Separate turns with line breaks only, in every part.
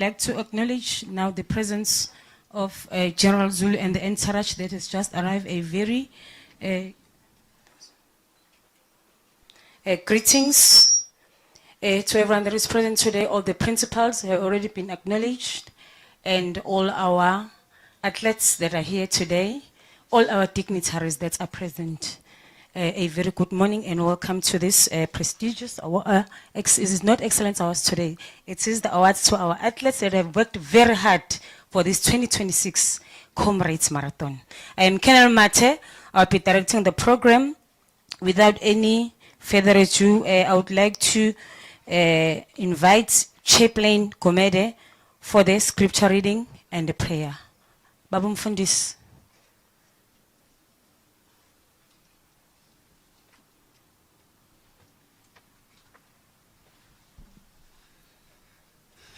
like to acknowledge now the presence of General Zulu and the entourage that has just arrived. A very greetings to everyone that is present today. All the principals have already been acknowledged, and all our athletes that are here today, all our dignitaries that are present. A very good morning and welcome to this prestigious award. It is not Excellence Awards today. It is the awards to our athletes that have worked very hard for this 2026 Comrades Marathon. I am Colonel Mate. I'll be directing the program. Without any further ado, I would like to invite Chaplain Gomede for the scripture reading and the prayer. Babu Mfundisi.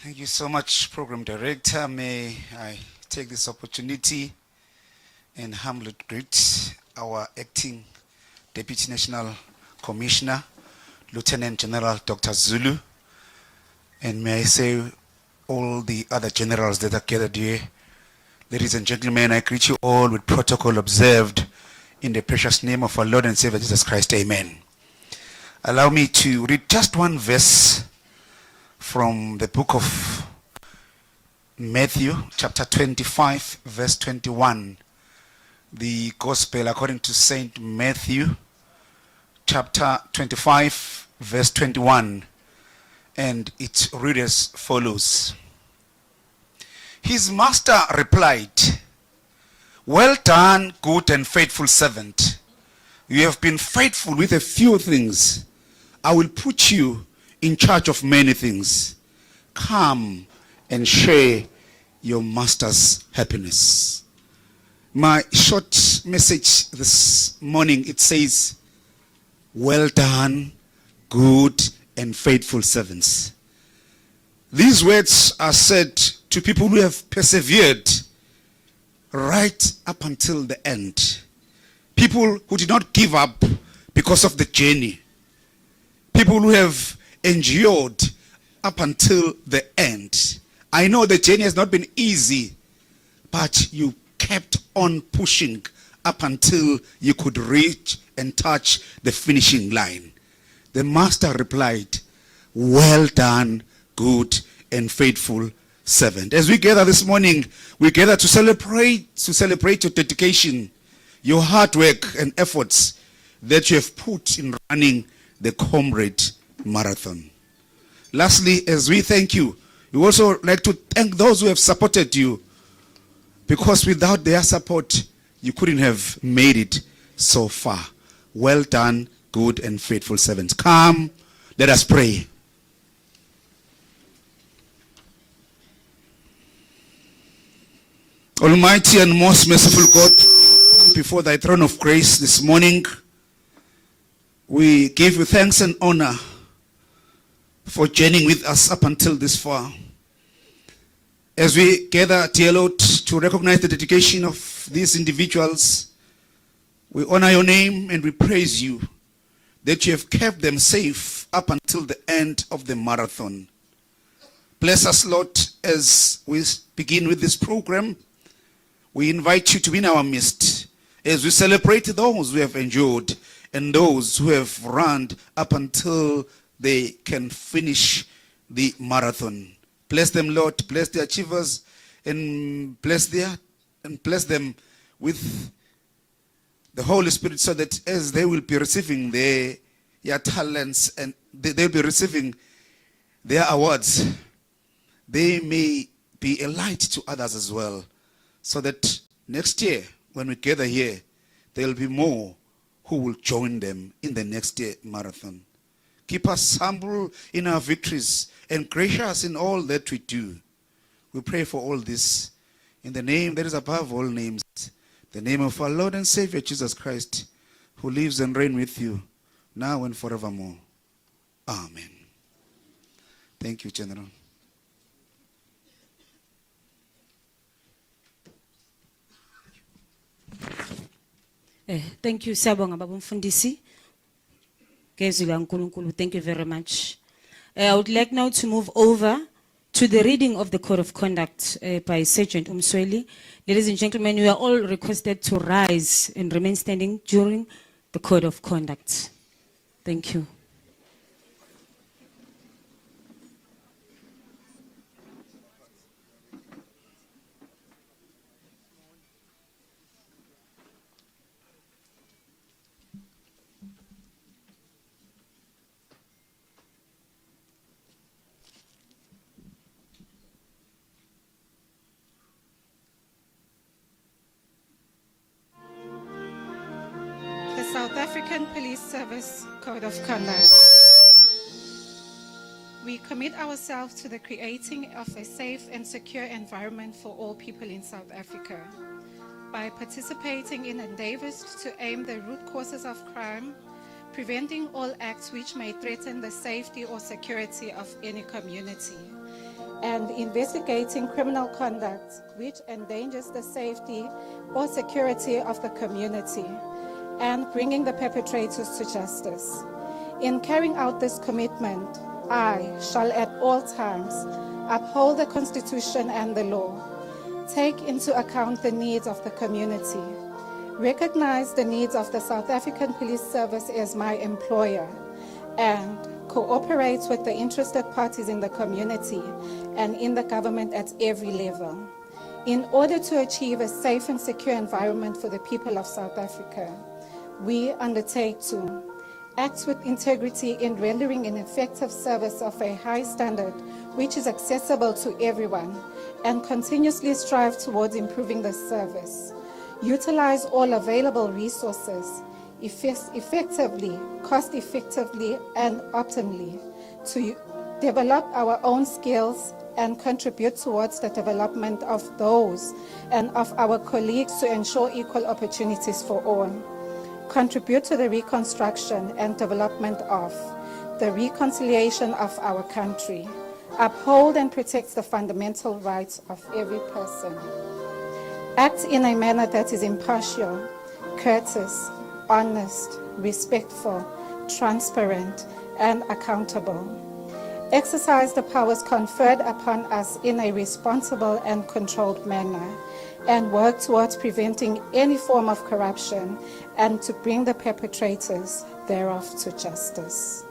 Thank you so much, Program Director. May I take this opportunity and humbly greet our Acting Deputy National Commissioner, Lieutenant General Dr. Zulu, and may I say all the other generals that are gathered here. Ladies and gentlemen, I greet you all with protocol observed in the precious name of our Lord and Savior Jesus Christ. Amen. Allow me to read just one verse from the book of Matthew, chapter 25, verse 21. The Gospel according to Saint Matthew, chapter 25, verse 21. And it reads as follows. His master replied, "Well done, good and faithful servant. You have been faithful with a few things. I will put you in charge of many things. Come and share your master's happiness." My short message this morning, it says, well done, good and faithful servants. These words are said to people who have persevered right up until the end. People who did not give up because of the journey. People who have endured up until the end. I know the journey has not been easy, but you kept on pushing up until you could reach and touch the finishing line. The master replied, well done, good and faithful servant. As we gather this morning, we gather to celebrate your dedication, your hard work and efforts that you have put in running the Comrade Marathon. Lastly, as we thank you, we also like to thank those who have supported you, because without their support, you couldn't have made it so far. Well done, good and faithful servants. Come, let us pray. Almighty and most merciful God, come before thy throne of grace this morning. We give you thanks and honor for journeying with us up until this far. As we gather, dear Lord, to recognize the dedication of these individuals, we honor your name and we praise you that you have kept them safe up until the end of the marathon. Bless us, Lord, as we begin with this program. We invite you to be in our midst as we celebrate those who have endured and those who have run up until they can finish the marathon. Bless them, Lord. Bless the achievers and bless them with the Holy Spirit, so that as they will be receiving their talents and they'll be receiving their awards, they may be a light to others as well, so that next year when we gather here, there will be more who will join them in the next year marathon. Keep us humble in our victories and gracious in all that we do. We pray for all this in the name that is above all names, the name of our Lord and Savior Jesus Christ, who lives and reigns with you now and forevermore. Amen. Thank you, General.
Thank you, Sabonga Babu Mfundisi. Thank you very much. I would like now to move over to the reading of the Code of Conduct by Sergeant Umsweli. Ladies and gentlemen, you are all requested to rise and remain standing during the Code of Conduct. Thank you.
The South African Police Service Code of Conduct. We commit ourselves to the creating of a safe and secure environment for all people in South Africa by participating in endeavors to aim the root causes of crime, preventing all acts which may threaten the safety or security of any community, and investigating criminal conduct which endangers the safety or security of the community, and bringing the perpetrators to justice. In carrying out this commitment, I shall at all times uphold the Constitution and the law, take into account the needs of the community, recognize the needs of the South African Police Service as my employer, and cooperate with the interested parties in the community and in the government at every level, in order to achieve a safe and secure environment for the people of South Africa. We undertake to act with integrity in rendering an effective service of a high standard which is accessible to everyone, and continuously strive towards improving the service. Utilize all available resources effectively, cost-effectively, and optimally to develop our own skills and contribute towards the development of those and of our colleagues to ensure equal opportunities for all. Contribute to the reconstruction and development of the reconciliation of our country. Uphold and protect the fundamental rights of every person. Act in a manner that is impartial, courteous, honest, respectful, transparent, and accountable. Exercise the powers conferred upon us in a responsible and controlled manner, and work towards preventing any form of corruption and to bring the perpetrators thereof to justice.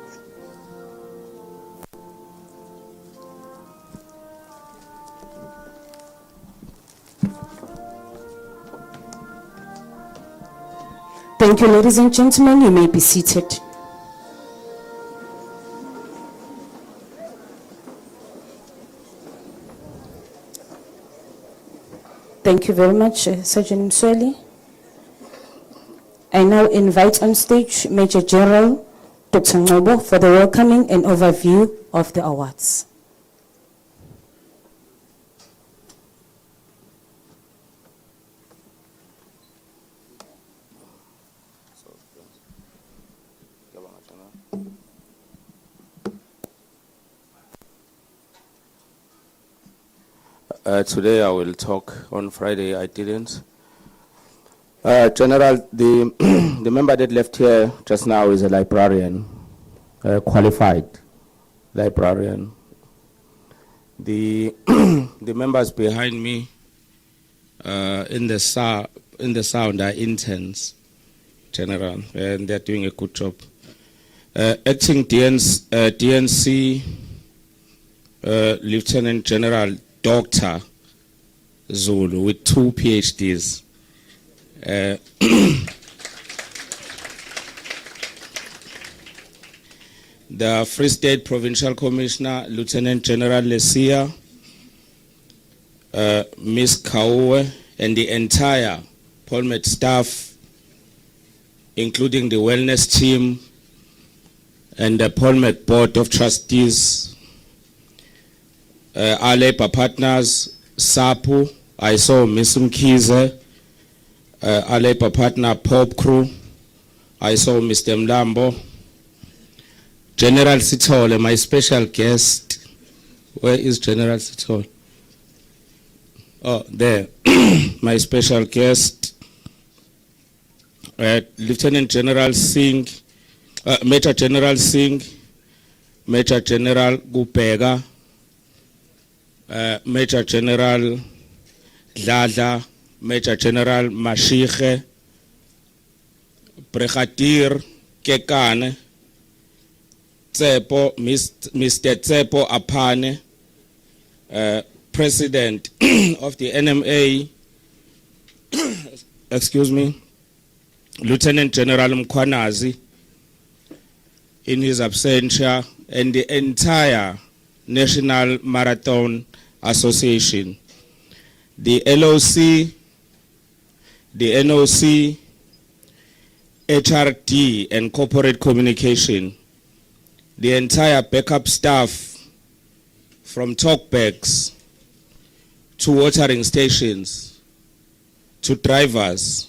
Thank you, ladies and gentlemen. You may be seated. Thank you very much, Sergeant Msweli. I now invite on stage Major General Dr. Ngobo for the welcoming and overview of the awards.
Today I will talk. On Friday I didn't. General, the member that left here just now is a librarian, qualified librarian. The the members behind me in the sound are interns, General, and they're doing a good job. Acting DNC Lieutenant General Dr. Zulu with 2 PhDs. The Free State Provincial Commissioner, Lieutenant General Lesia, Ms. Kauwe, and the entire Polmet staff, including the wellness team and the Polmet Board of Trustees, our labor partners, SAPU, I saw Ms. Mkize, our labor partner, Pop Crew, I saw Mr. Mlambo, General Sithole, my special guest. Where is General Sithole? Oh, there. My special guest, Lieutenant General Singh, Major General Singh, Major General Gupega, Major General Dladla, Major General Mashige, Brigadier Kekane, Tsepo, Mr. Tsepo Apane, President of the NMA, excuse me, Lieutenant General Mkwanazi, in his absentia, and the entire National Marathon Association, the LOC, the NOC, HRD and corporate communication, the entire backup staff from talkbacks to watering stations to drivers.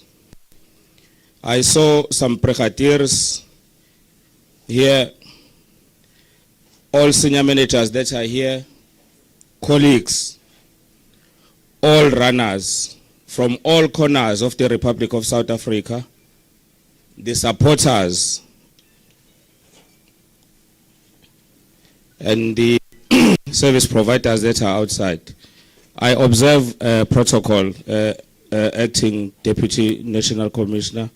I saw some brigadiers here, all senior managers that are here, colleagues, all runners from all corners of the Republic of South Africa, the supporters, and the service providers that are outside. I observe protocol, Acting Deputy National Commissioner,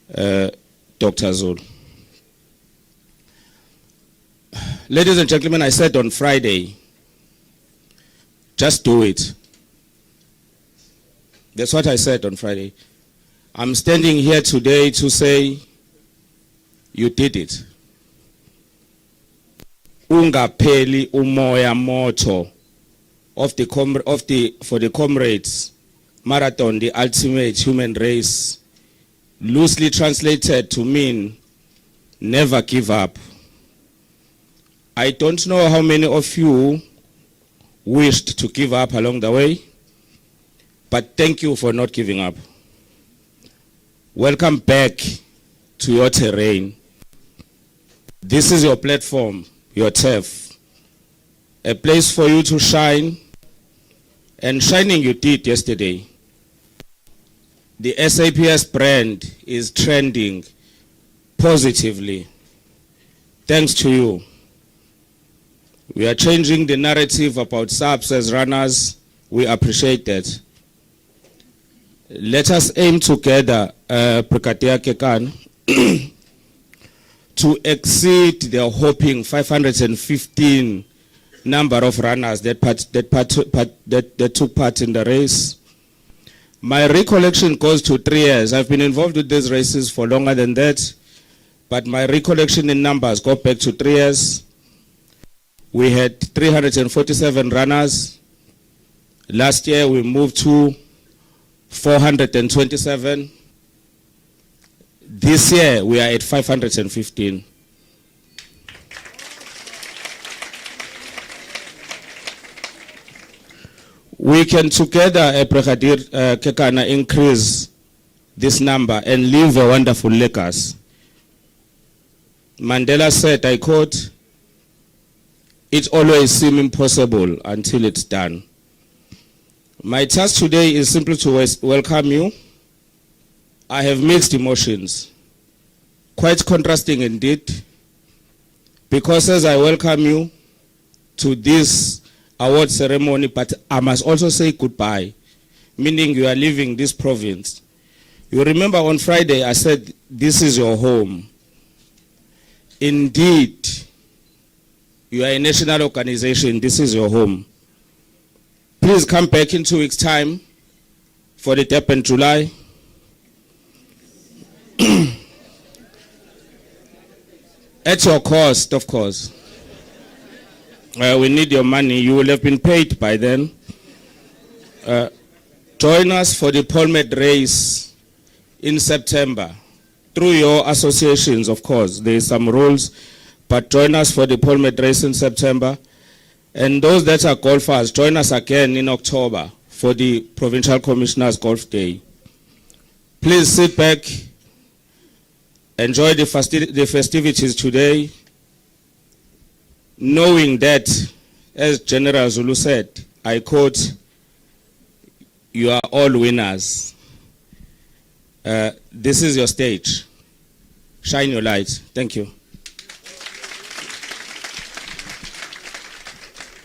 Dr. Zul. Ladies and gentlemen, I said on Friday, just do it. That's what I said on Friday. I'm standing here today to say, you did it. Ungapheli umoya moto for the Comrades Marathon, the ultimate human race, loosely translated to mean never give up. I don't know how many of you wished to give up along the way, but thank you for not giving up. Welcome back to your terrain. This is your platform, your turf, a place for you to shine, and shining you did yesterday. The SAPS brand is trending positively. Thanks to you. We are changing the narrative about SAPS as runners. We appreciate that. Let us aim together, Brigadier Kekan, to exceed the whopping 515 number of runners that took part in the race. My recollection goes to 3 years. I've been involved with these races for longer than that, but my recollection in numbers go back to 3 years. We had 347 runners. Last year we moved to 427. This year we are at 515. We can together, Brigadier Kekana, increase this number and leave a wonderful legacy. Mandela said, I quote, "It always seems impossible until it's done." My task today is simply to welcome you. I have mixed emotions, quite contrasting indeed, because as I welcome you to this award ceremony, but I must also say goodbye, meaning you are leaving this province. You remember on Friday I said, this is your home. Indeed, you are a national organization, this is your home. Please come back in 2 weeks' time for the Durban July. At your cost, of course. We need your money. You will have been paid by then. Join us for the Polmed race in September. Through your associations, of course. There are some rules. But join us for the Polmed race in September. And those that are golfers, join us again in October for the Provincial Commissioners Golf Day. Please sit back, enjoy the festivities today, knowing that, as General Zulu said, I quote, you are all winners. This is your stage. Shine your light. Thank you.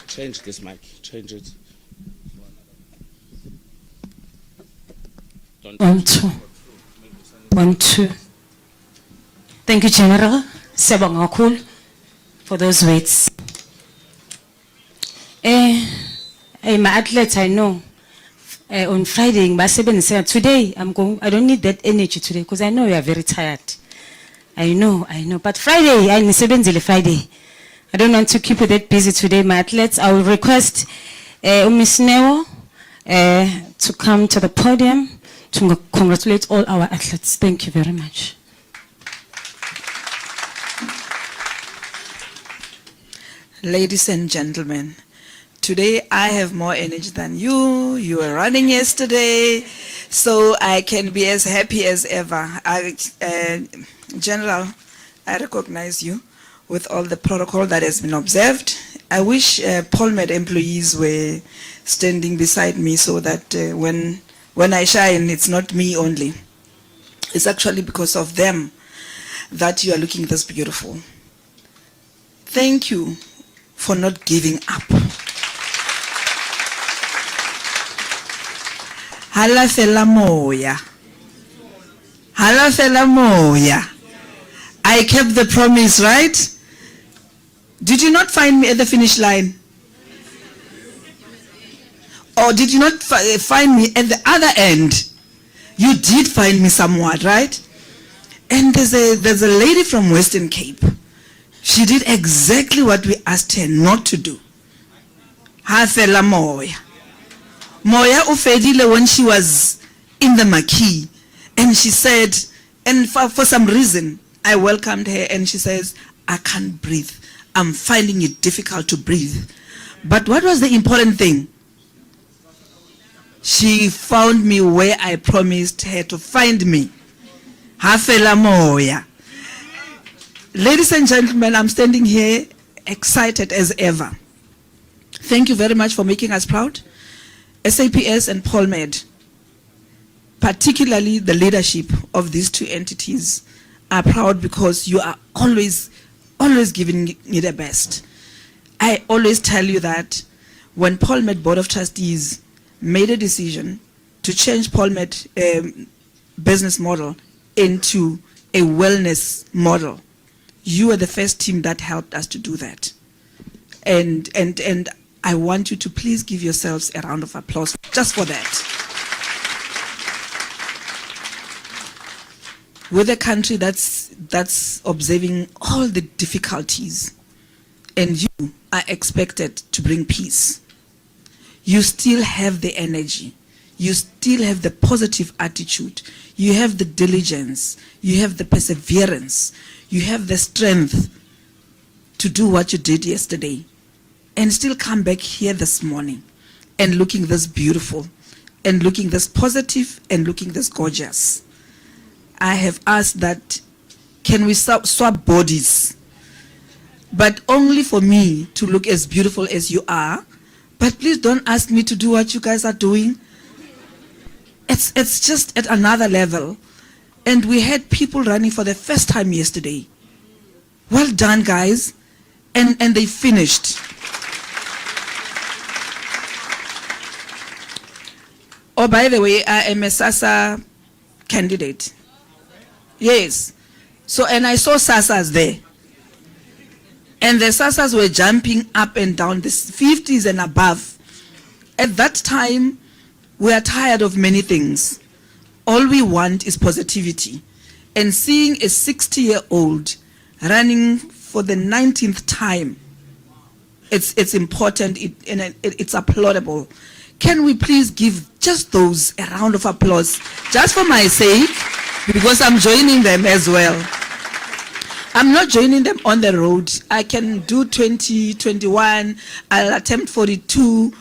Change this mic. change it.
1, 2. 1, 2. Thank you, General. Siyabonga kakhulu for those words. My athletes, I know. On Friday, today, I don't need that energy today because I know you are very tired. I know. But Friday, Friday. I don't want to keep you that busy today, my athletes. I will request Miss Neo to come to the podium to congratulate all our athletes. Thank you very much.
Ladies and gentlemen, today I have more energy than you. You were running yesterday, so I can be as happy as ever. General, I recognize you with all the protocol that has been observed. I wish PolMed employees were standing beside me so that when I shine, it's not me only. It's actually because of them that you are looking this beautiful. Thank you for not giving up. Hala fela moya. Hala fela moya. I kept the promise, right? Did you not find me at the finish line? Or did you not find me at the other end? You did find me somewhat, right? And there's a lady from Western Cape. She did exactly what we asked her not to do. Hafela moya. Moya ufedile when she was in the marquee. And she said, and for some reason, I welcomed her and she says, I can't breathe. I'm finding it difficult to breathe. But what was the important thing? She found me where I promised her to find me. Hafela moya. Ladies and gentlemen, I'm standing here excited as ever. Thank you very much for making us proud. SAPS and PolMed, particularly the leadership of these two entities, are proud because you are always giving me the best. I always tell you that when PolMed Board of Trustees made a decision to change PolMed business model into a wellness model, you were the first team that helped us to do that. And I want you to please give yourselves a round of applause just for that. With a country that's observing all the difficulties, and you are expected to bring peace, you still have the energy, you still have the positive attitude, you have the diligence, you have the perseverance, you have the strength to do what you did yesterday and still come back here this morning and looking this beautiful and looking this positive and looking this gorgeous. I have asked that, can we swap bodies? But only for me to look as beautiful as you are. But please don't ask me to do what you guys are doing. It's just at another level. And we had people running for the first time yesterday. Well done, guys. And they finished. Oh, by the way, I am a SASA candidate. Yes. So, and I saw SASAs there. And the SASAs were jumping up and down, the 50s and above. At that time, we are tired of many things. All we want is positivity. And seeing a 60-year-old running for the 19th time, it's important, it's applaudable. Can we please give just those a round of applause, just for my sake, because I'm joining them as well. I'm not joining them on the road. I can do 20, 21, I'll attempt 42,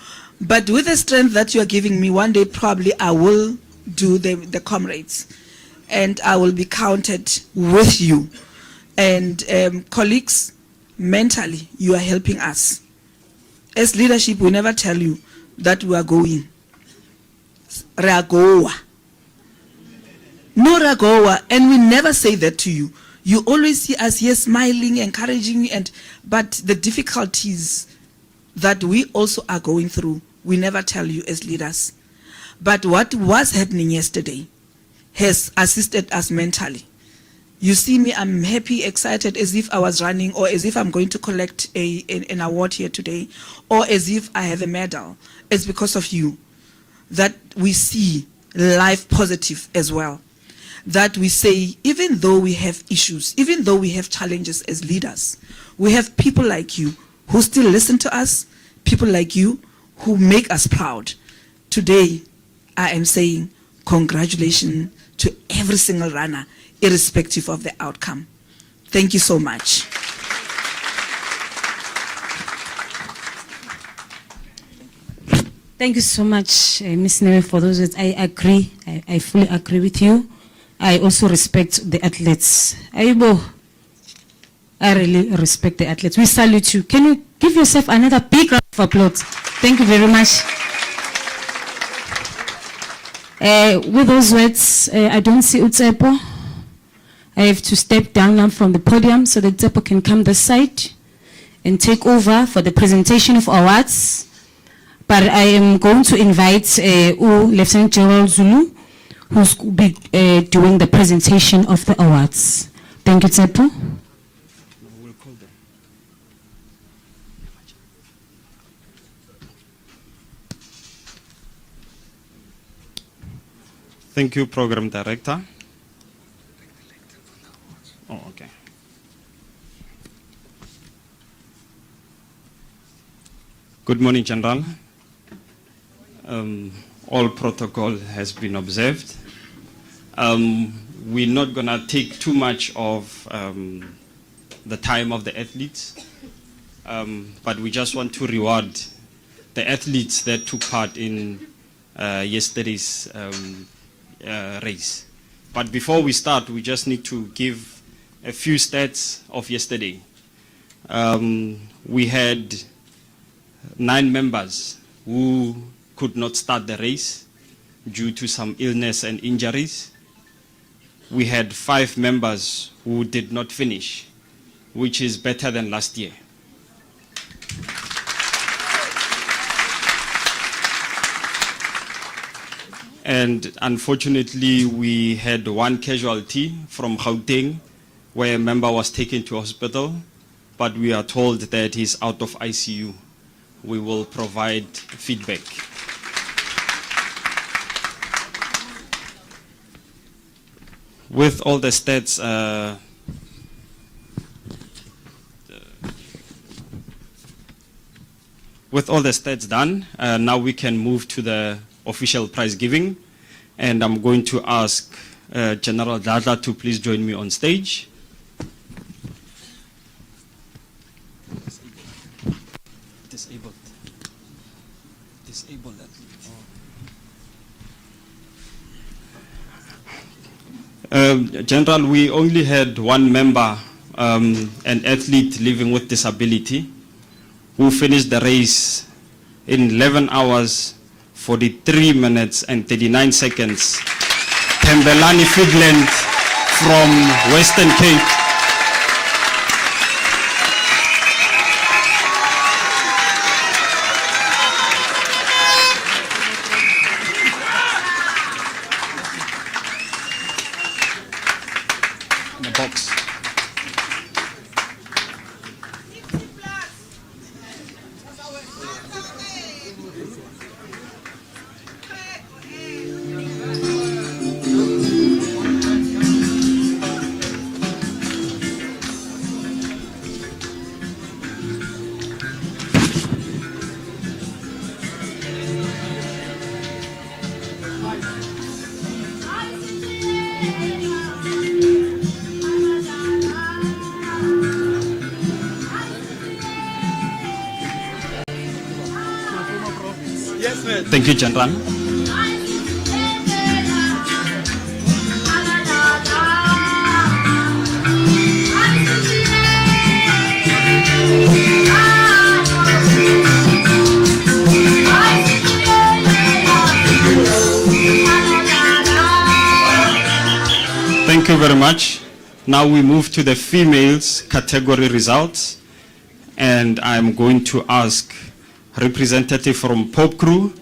but with the strength that you are giving me, one day probably I will do the Comrades, and I will be counted with you. And colleagues, mentally, you are helping us. As leadership, we never tell you that we are going. Ragoa. No ragoa, and we never say that to you. You always see us here smiling, encouraging, but the difficulties that we also are going through, we never tell you as leaders. But what was happening yesterday has assisted us mentally. You see me, I'm happy, excited, as if I was running, or as if I'm going to collect an award here today, or as if I have a medal. It's because of you that we see life positive as well. That we say, even though we have issues, even though we have challenges as leaders, we have people like you who still listen to us, people like you who make us proud. Today, I am saying congratulations to every single runner, irrespective of the outcome. Thank you so much.
Thank you so much, Ms. Newe, for those words. I agree. I fully agree with you. I also respect the athletes. Aibo, I really respect the athletes. We salute you. Can you give yourself another big round of applause? Thank you very much. With those words, I don't see Utsepo. I have to step down now from the podium so that Utsepo can come this side and take over for the presentation of awards. But I am going to invite Lieutenant General Zulu, who's be doing the presentation of the awards. Thank you, Tsepo.
Thank you, Program Director. Oh, okay. Good morning, General. All protocol has been observed. We're not going to take too much of the time of the athletes, but we just want to reward the athletes that took part in yesterday's race. But before we start, we just need to give a few stats of yesterday. We had 9 members who could not start the race due to some illness and injuries. We had 5 members who did not finish, which is better than last year. And unfortunately, we had 1 casualty from Gauteng, where a member was taken to hospital, but we are told that he's out of ICU. We will provide feedback. With all the stats done, now we can move to the official prize giving, and I'm going to ask General Dada to please join me on stage. Disabled athlete. General, we only had 1 member, an athlete living with disability, who finished the race in 11 hours, 43 minutes and 39 seconds. Tembelani Fidland from Western Cape. In the box. Thank you, General. Thank you very much. Now we move to the females category results, and I'm going to ask representative from Pope Crew,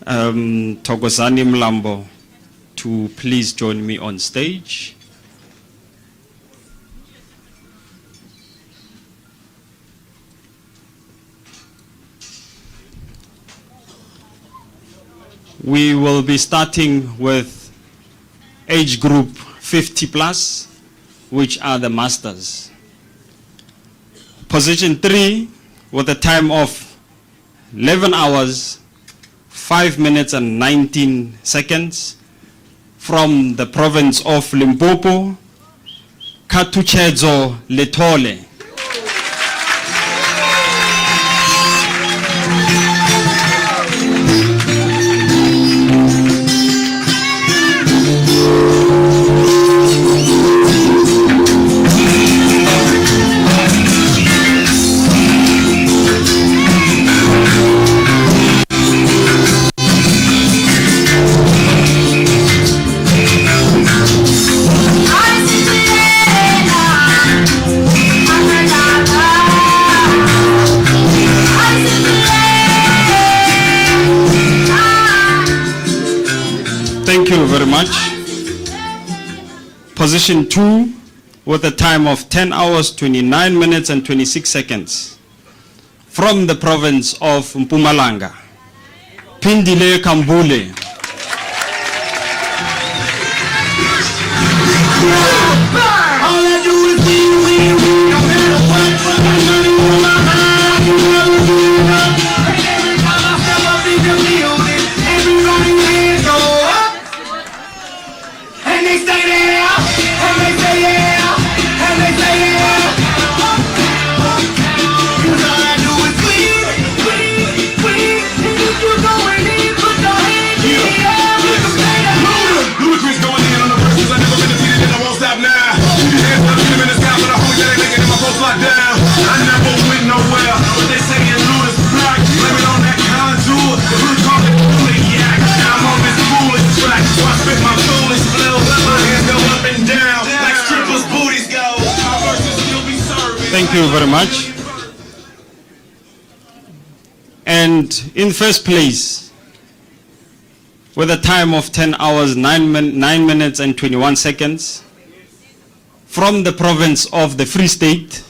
Thokozani Mlambo, to please join me on stage. We will be starting with age group 50 plus, which are the masters. Position 3 with a time of 11 hours, 5 minutes and 19 seconds from the province of Limpopo, Katuchedzo Letole. Thank you very much. Position 2 with a time of 10 hours, 29 minutes and 26 seconds from the province of Mpumalanga, Pindile Kambule. Thank you very much. And in first place, with a time of 10 hours, 9 minutes and 21 seconds, from the province of the Free State,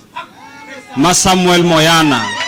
Masamuel Moyana.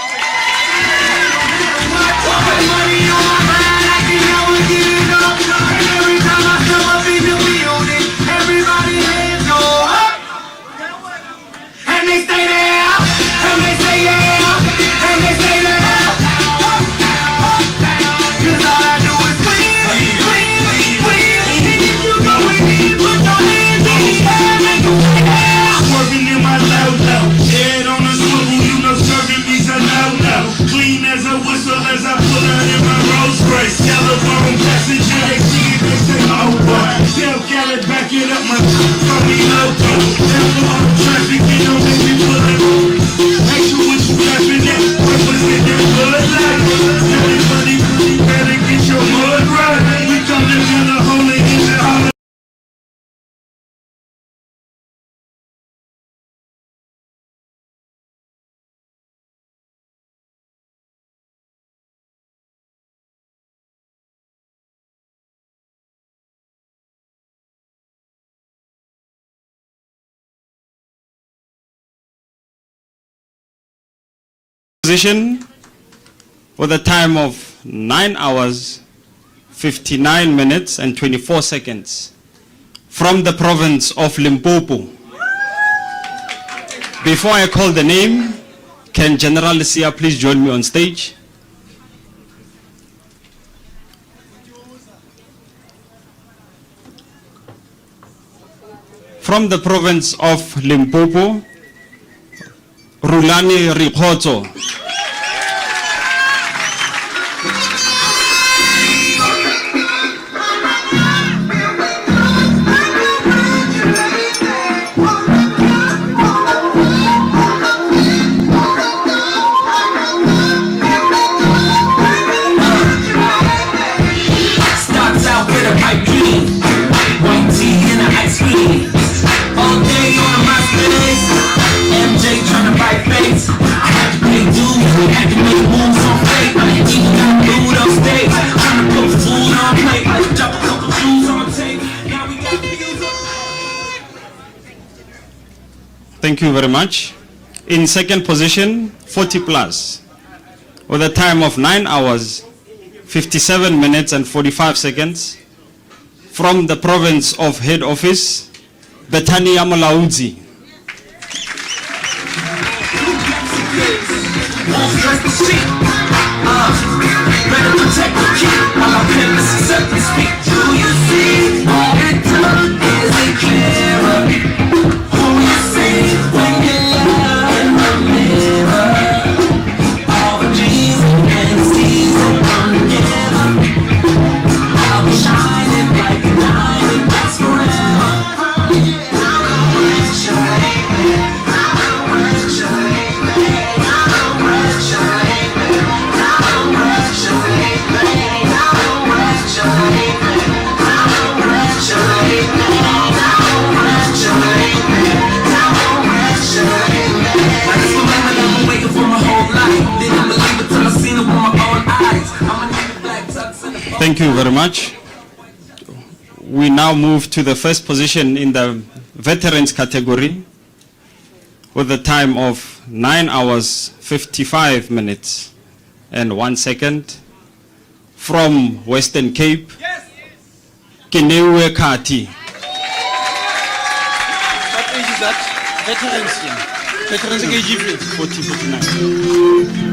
Position with a time of 9 hours, 59 minutes and 24 seconds from the province of Limpopo. Before I call the name, can General Sia please join me on stage? From the province of Limpopo, Rulani Rikhoto.
Starts out with a pipe dream, white tea and an ice cream. All day on my space, MJ tryna buy face. They do
Thank you very much. In second position, 40 plus, with a time of 9 hours, 57 minutes and 45 seconds, from the province of Head Office, Bethany Amalaudzi.
Better protect the kid while I'm in Mississippi speak. Do you see? It isn't clearer. Who you see when you look in the mirror? All the G's and C's that come together. I'll be shining like a diamond, that's forever.
Thank you very much. We now move to the first position in the veterans category with a time of 9 hours, 55 minutes and 1 second. From Western Cape, Kinewe Kati.
What age is that? Veterans. Veterans age
40, 49.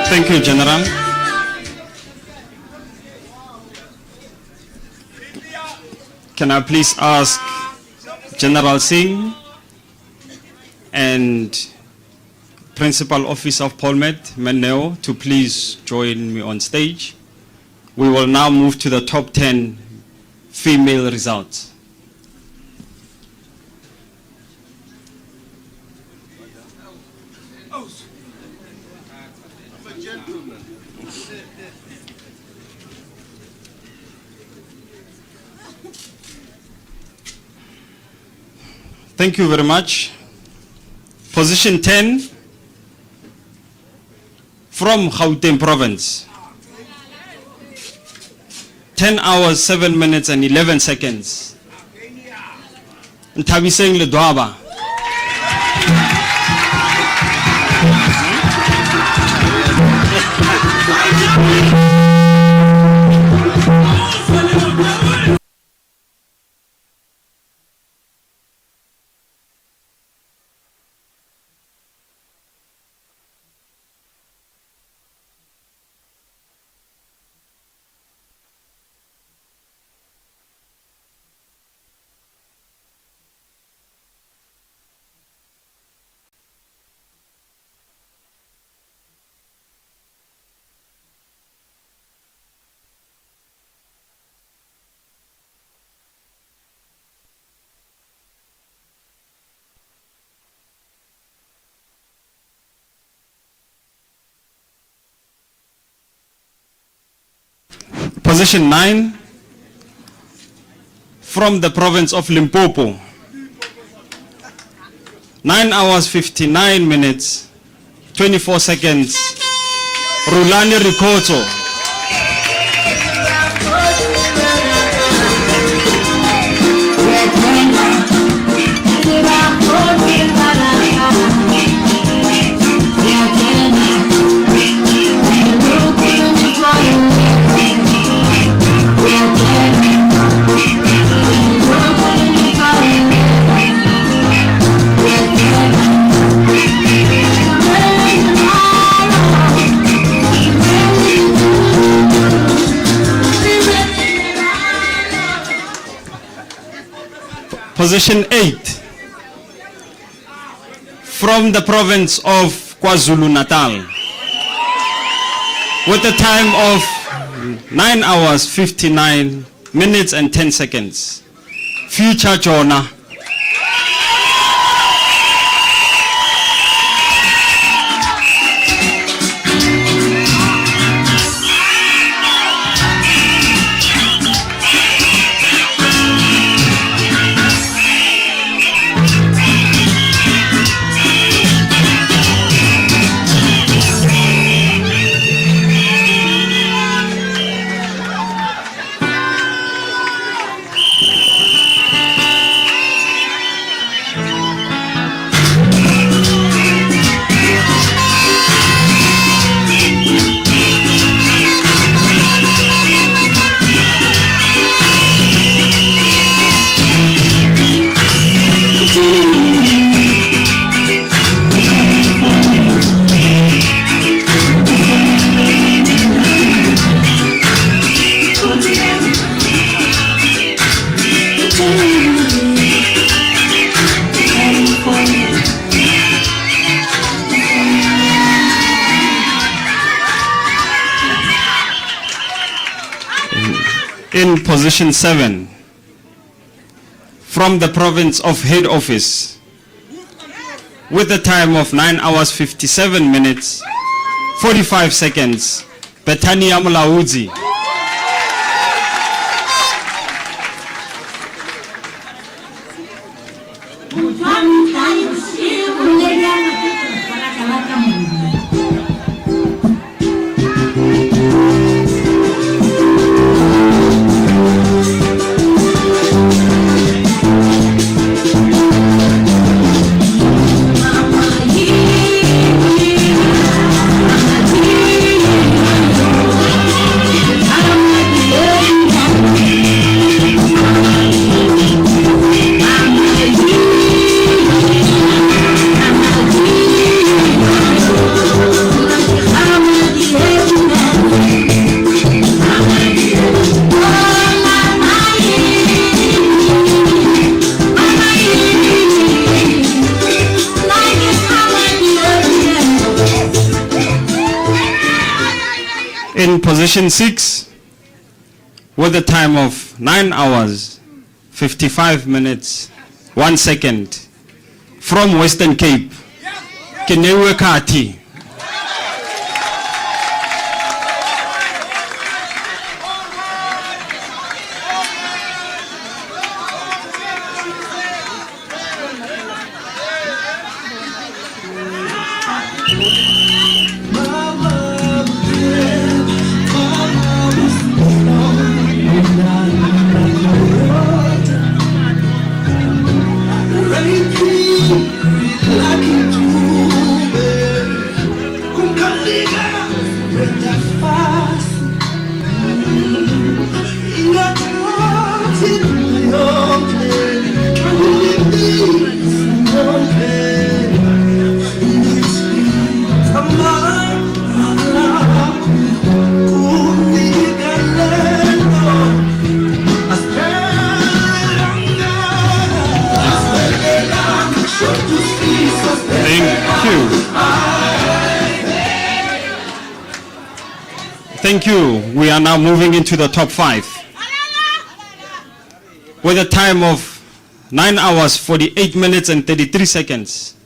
Thank you, General. Can I please ask General Singh and Principal Officer of Polmed, Meneo, to please join me on stage. We will now move to the top 10 female results. Thank you very much. Position 10 from Gauteng province. 10 hours, 7 minutes and 11 seconds. Ntabiseng Ledwaba. Position 9 from the province of Limpopo. 9 hours, 59 minutes, 24 seconds. Rulani Rikoto. Position 8 from the province of KwaZulu-Natal with a time of 9 hours, 59 minutes and 10 seconds. Future Jonah. In position 7, from the province of head office, with a time of 9 hours 57 minutes 45 seconds, Betania Mulaudzi. In position 6, with a time of 9 hours 55 minutes 1 second, from Western Cape, Kenewe Kati. Thank you. We are now moving into the top 5 with a time of 9 hours 48 minutes and 33 seconds,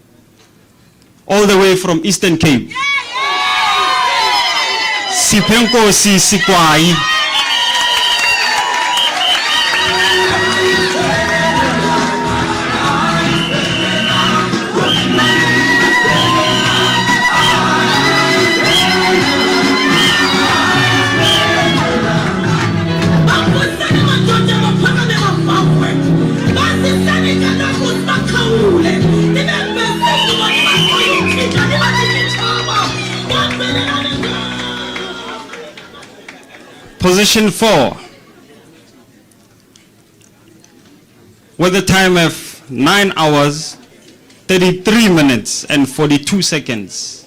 all the way from Eastern Cape. Sipenko si Sikwai. Position 4, with a time of 9 hours 33 minutes and 42 seconds,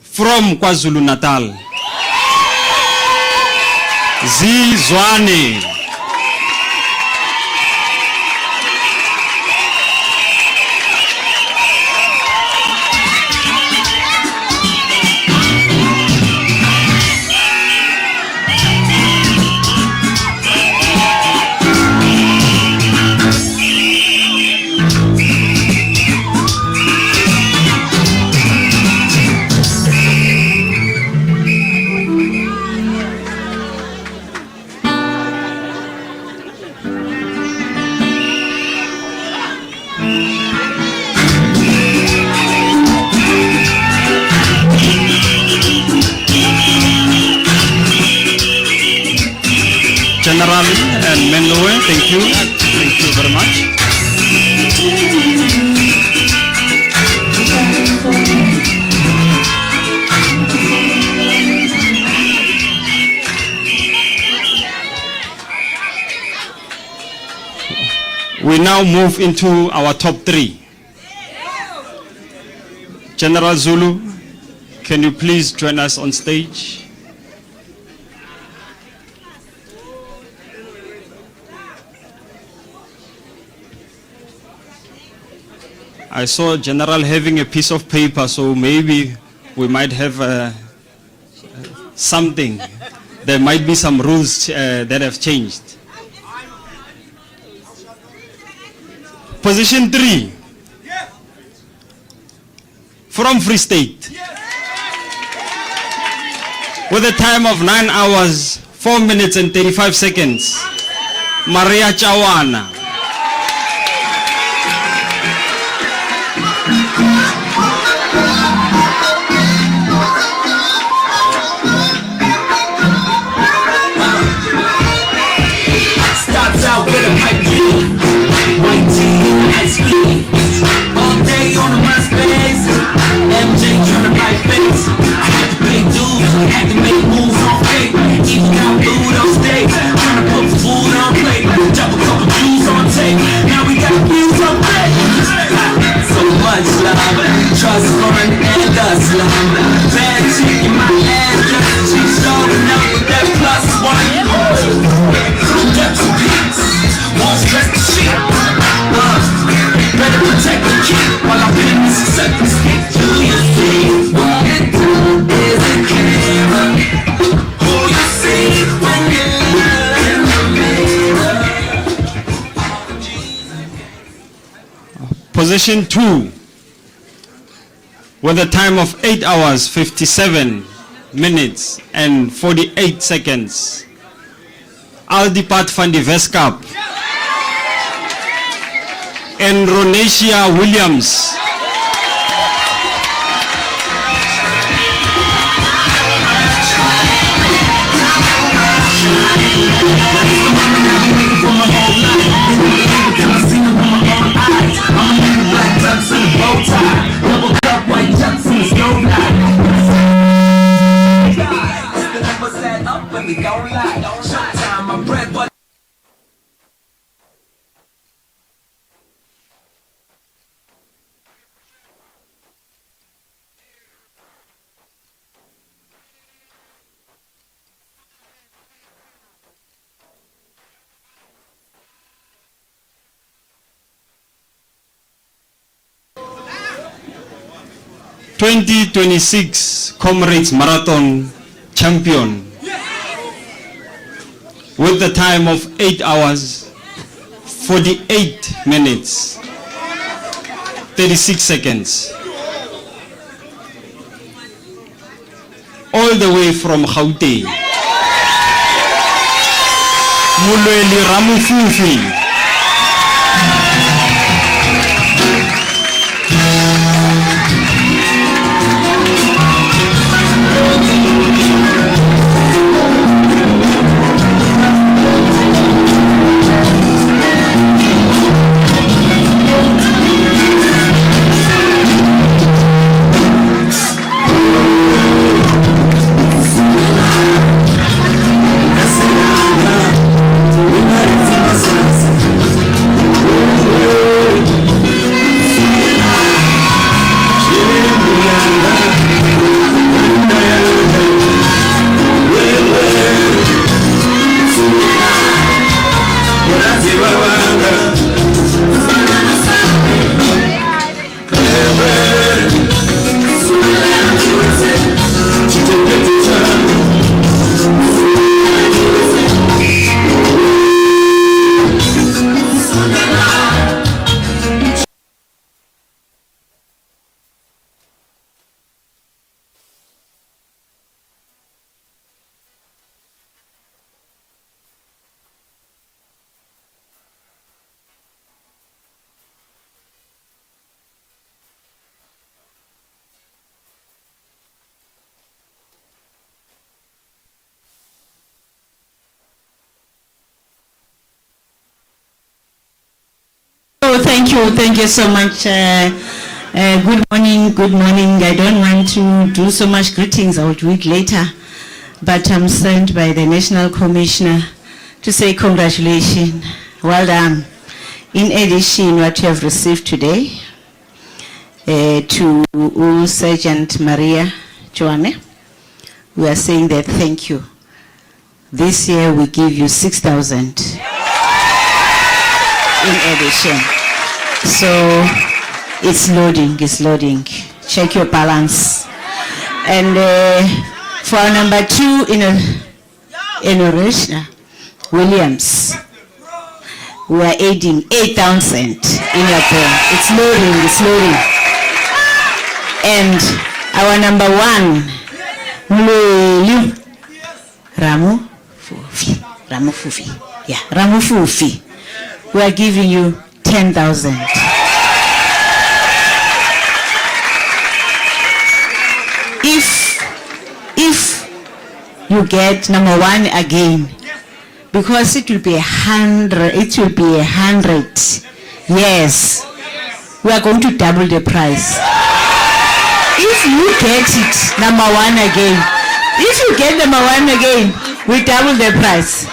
from KwaZulu-Natal, Zizwane. and Menloe. Thank you. Thank you very much. We now move into our top three. General Zulu, can you please join us on stage? I saw General having a piece of paper, so maybe we might have something. There might be some rules that have changed. Position 3. From Free State. With a time of 9 hours, 4 minutes and 35 seconds. Maria Chawana.
Starts out with a pipe dream, white tea and ice cream. All day on the MySpace, MJ trying to buy face. I had to pay dues, had to make moves on fake. Even got food on stage, trying to put food on plate. Drop a couple Jews on tape, now we got views on plate. So much love, trust fund and us love. Bad chick in my ass, just she's showing up with that plus one. Depths of peace, won't stress the shit. Better protect the kid while I'm in this second stick. Do you see what it is it clearer? Who you see when you look in the mirror?
Position 2. With a time of 8 hours, 57 minutes and 48 seconds. Aldipat van die Weskap and Ronacia Williams. '26 Comrades Marathon champion with the time of 8 hours, 48 minutes, 36 seconds. All the way from Gauteng. Mulweli Ramufufi.
thank you so much. Good morning, good morning. I don't want to do so much greetings, I will do it later. But I'm sent by the National Commissioner to say congratulations, well done. In addition, what you have received today, to Sergeant Maria Joanne, we are saying that thank you. This year we give you 6,000 in addition. So it's loading. Check your balance. And for number 2 in Orishna, Williams, we are adding 8,000 in your pen. It's loading. And our number 1, Mlelu, Ramu Fufi. We are giving you 10,000. If you get number 1 again, because it will be 100, yes, we are going to double the price. If you get it, number 1 again, we double the price.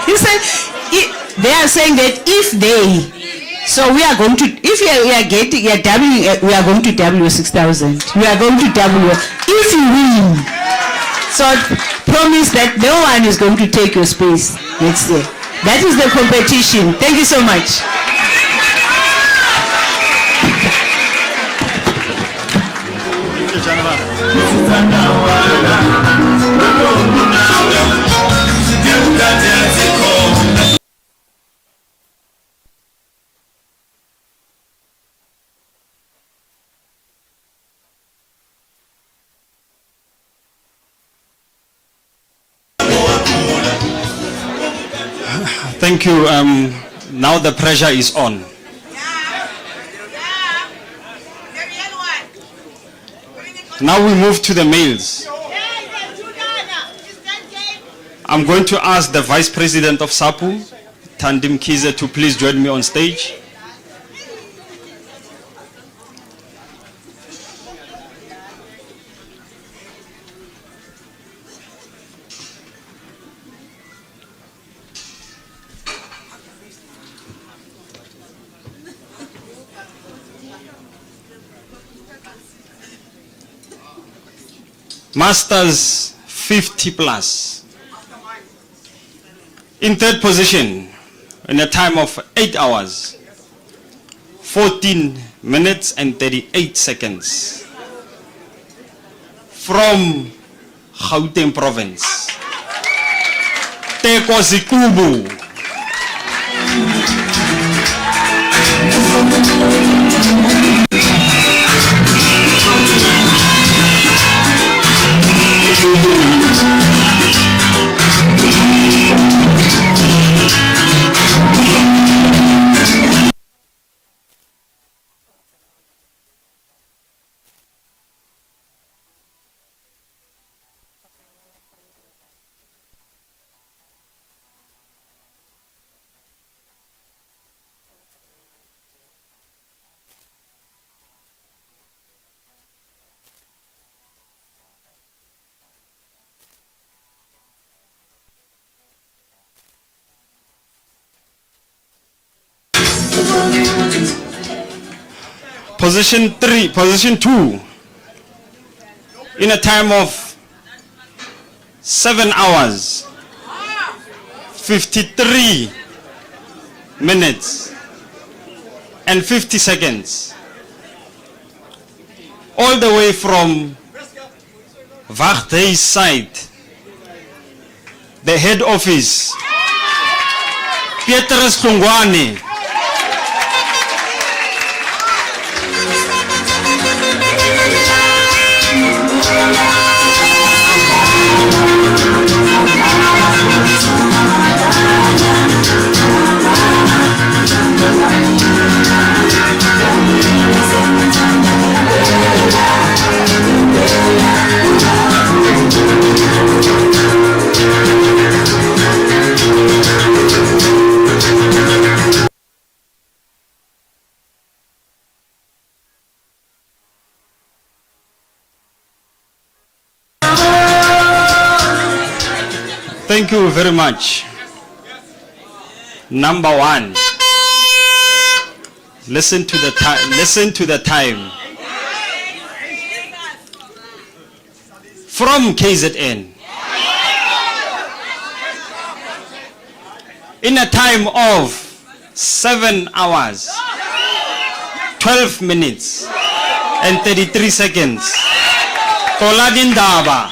He said, they are saying that so we are going to, if you are doubling, we are going to double your 6,000. We are going to double your, if you win. So promise that no one is going to take your space next year. That is the competition. Thank you so much.
Thank you. Now the pressure is on. Now we move to the males. I'm going to ask the Vice President of SAPU, Tandim Kize, to please join me on stage. Masters 50 plus. In third position, in a time of 8 hours, 14 minutes and 38 seconds. From Gauteng province, Teko Zikubu. Position 2, in a time of 7 hours, 53 minutes and 50 seconds. All the way from Wagdey's side, the head office, Petrus Tungwane. Thank you very much. Number one. Listen to the time. Listen to the time. From KZN. In a time of 7 hours, 12 minutes, and 33 seconds. Toladindaba.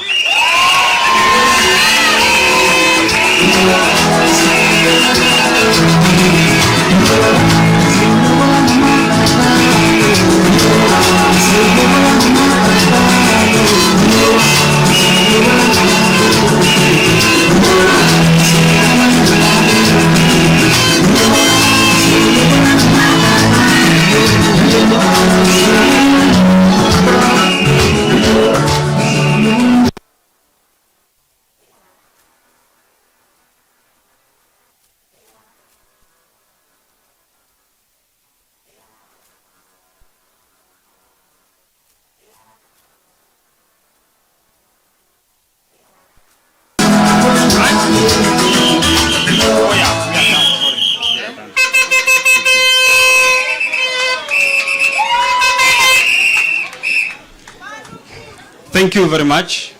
Thank you very much.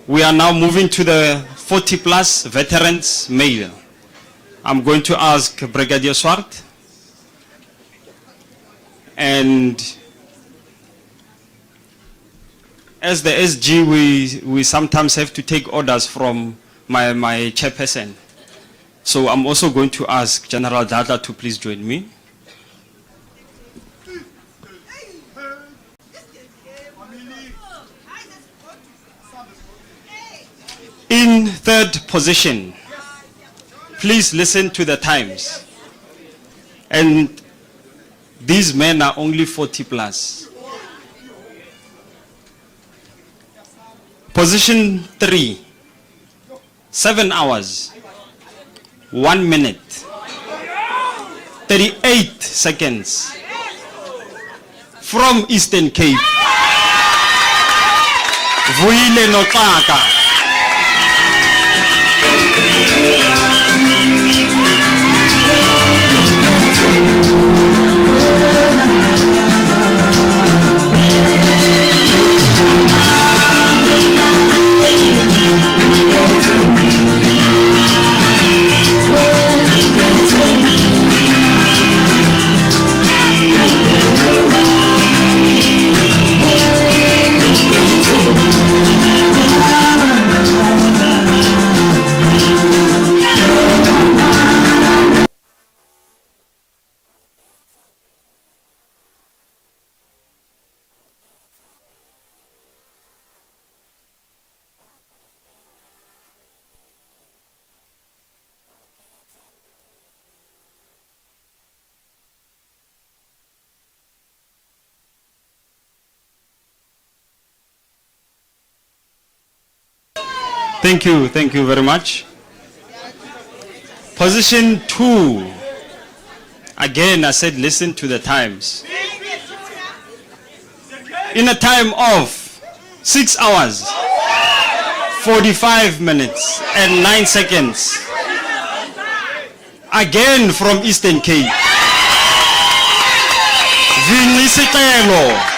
We are now moving to the 40 plus veterans male. I'm going to ask Brigadier Swart and as the SG we sometimes have to take orders from my chairperson. So I'm also going to ask General Dada to please join me. In third position, please listen to the times. And these men are only 40 plus. Position 3, 7 hours, 1 minute, 38 seconds. From Eastern Cape, Vuile Notaka. Thank you very much. Position 2. Again, I said listen to the times. In a time of 6 hours, 45 minutes and 9 seconds. Again from Eastern Cape. Vinisitelo.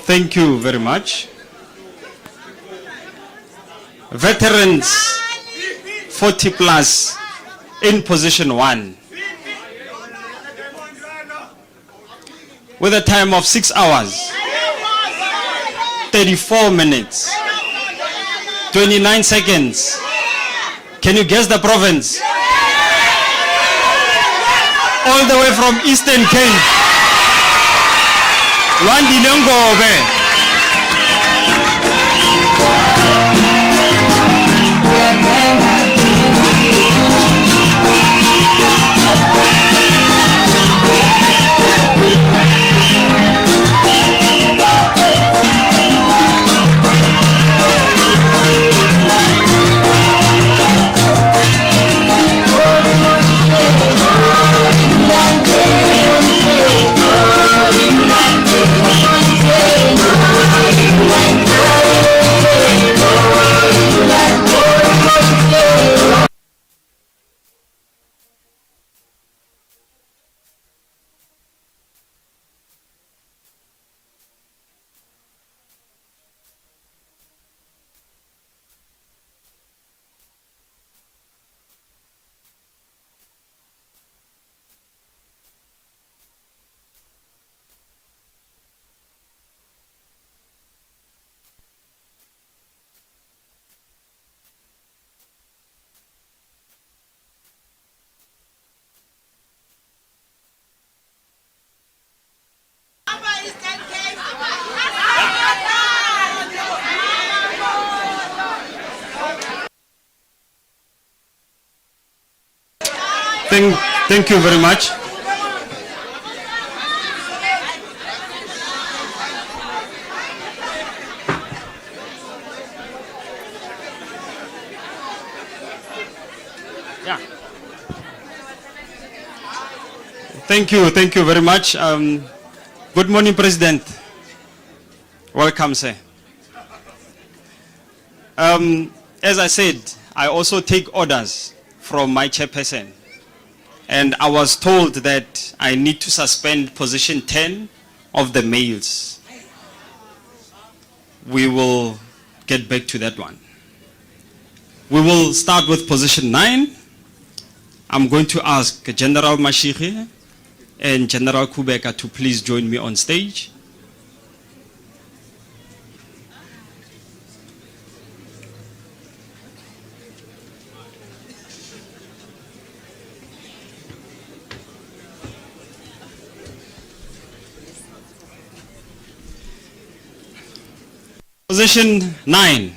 Thank you very much. Veterans 40 plus in position 1. with a time of 6 hours, 34 minutes, 29 seconds. Can you guess the province? All the way from Eastern Cape. Lwandile Ngobe. Thank you very much. Yeah. Thank you very much. Good morning, President. Welcome, sir. As I said, I also take orders from my chairperson. And I was told that I need to suspend position 10 of the males. We will get back to that one. We will start with position 9. I'm going to ask General Mashiri and General Kubeka to please join me on stage. Position 9,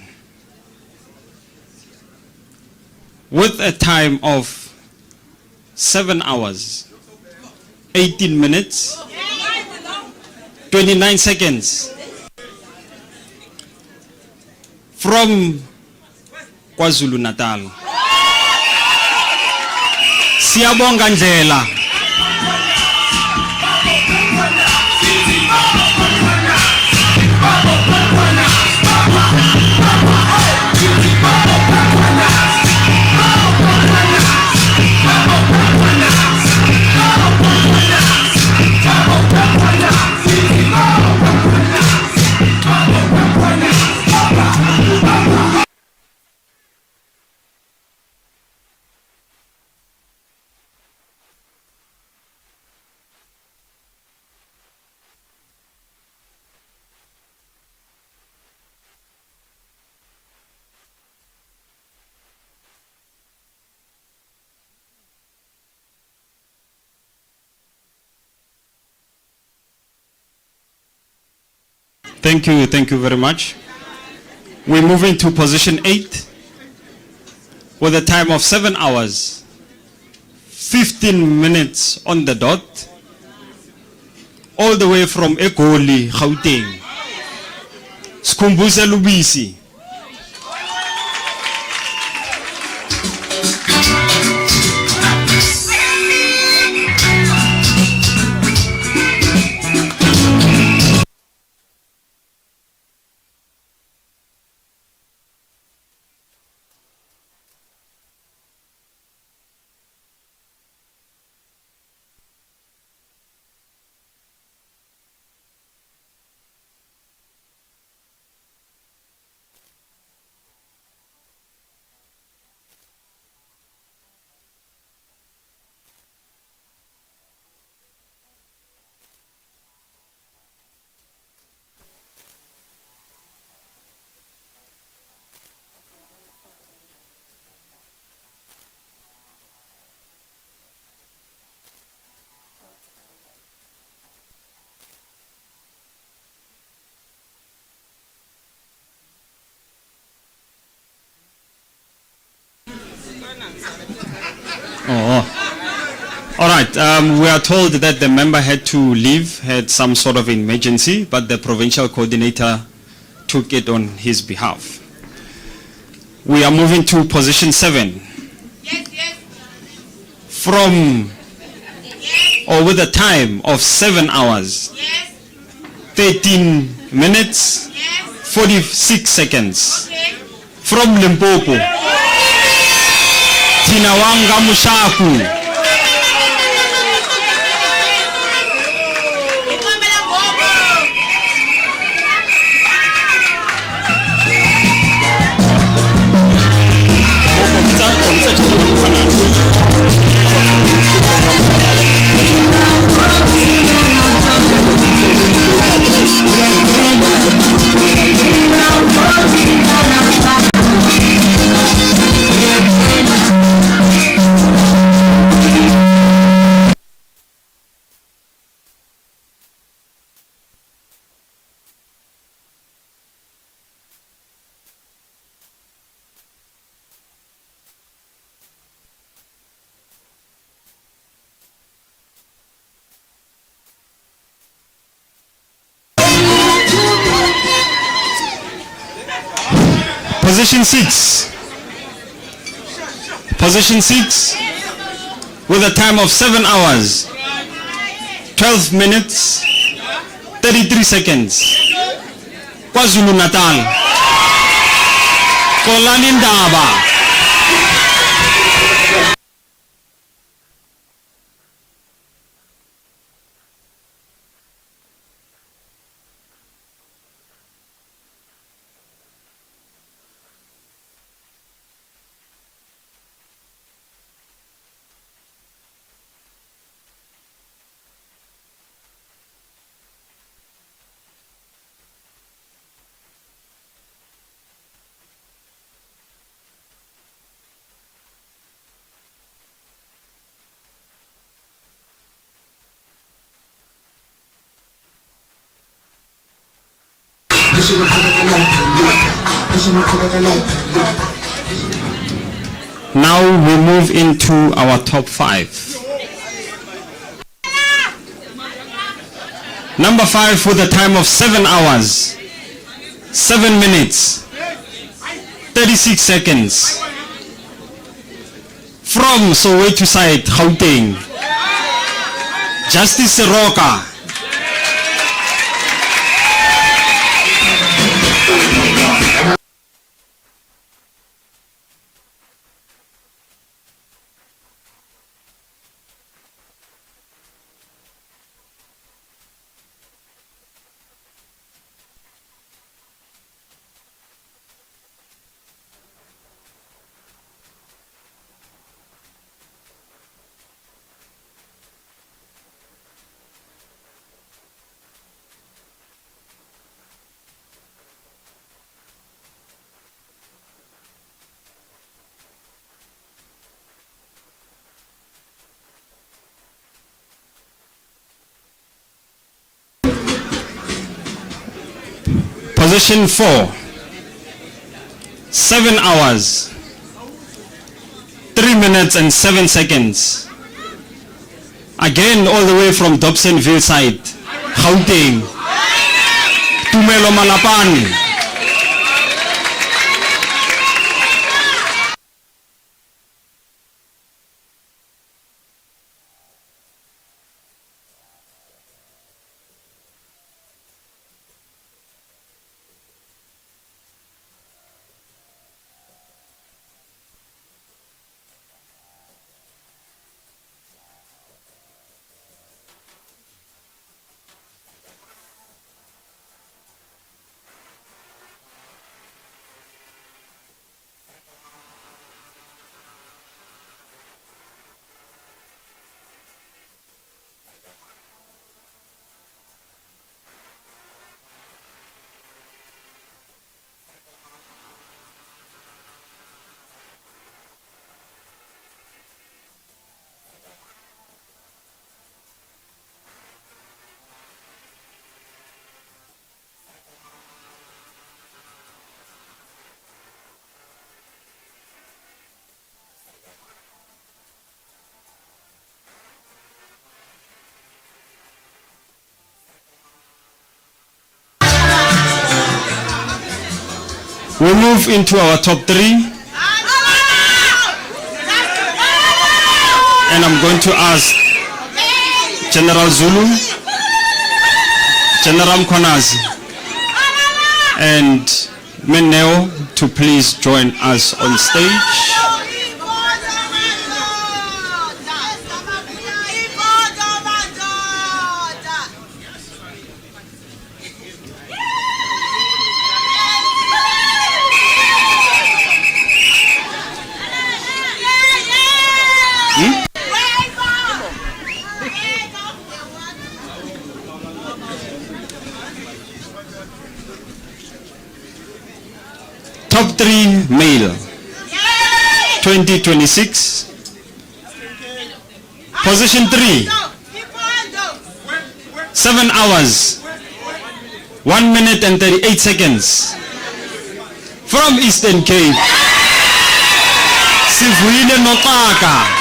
with a time of 7 hours, 18 minutes, 29 seconds, from KwaZulu Natal. Siyabonga Ndlela. Thank you very much. We move into position 8 with a time of 7 hours, 15 minutes on the dot, all the way from Egoli, Gauteng. Skhumbuze Lubisi. All right, we are told that the member had to leave, had some sort of emergency, but the provincial coordinator took it on his behalf. We are moving to position 7. From or with a time of 7 hours, 13 minutes, 46 seconds. From Limpopo, Tinawanga Mushaku. Position 6. Position 6 with a time of 7 hours, 12 minutes, 33 seconds. KwaZulu Natal. Kolani Ndaba. Now we move into our top 5. Number 5 with a time of 7 hours, 7 minutes, 36 seconds. From Soweto side, Gauteng, Justice Seroka. Position 4, 7 hours, 3 minutes and 7 seconds. Again, all the way from Dobsonville side, Gauteng, Tumelo Malapane. We move into our top 3. And I'm going to ask General Zulu, General Mkonazi, and Meneo to please join us on stage. Top 3 male, 2026. Position 3, 7 hours, 1 minute and 38 seconds. From Eastern Cape, Sivuyile Nopaka.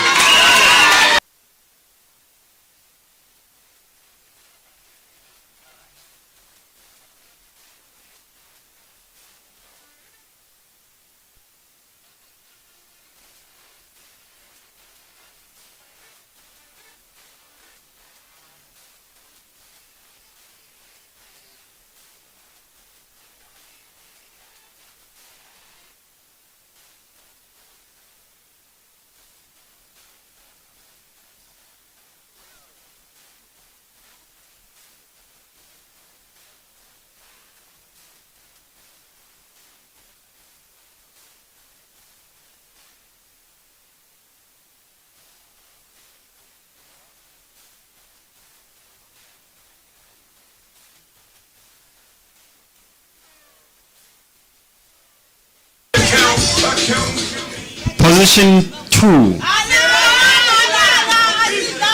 Position 2,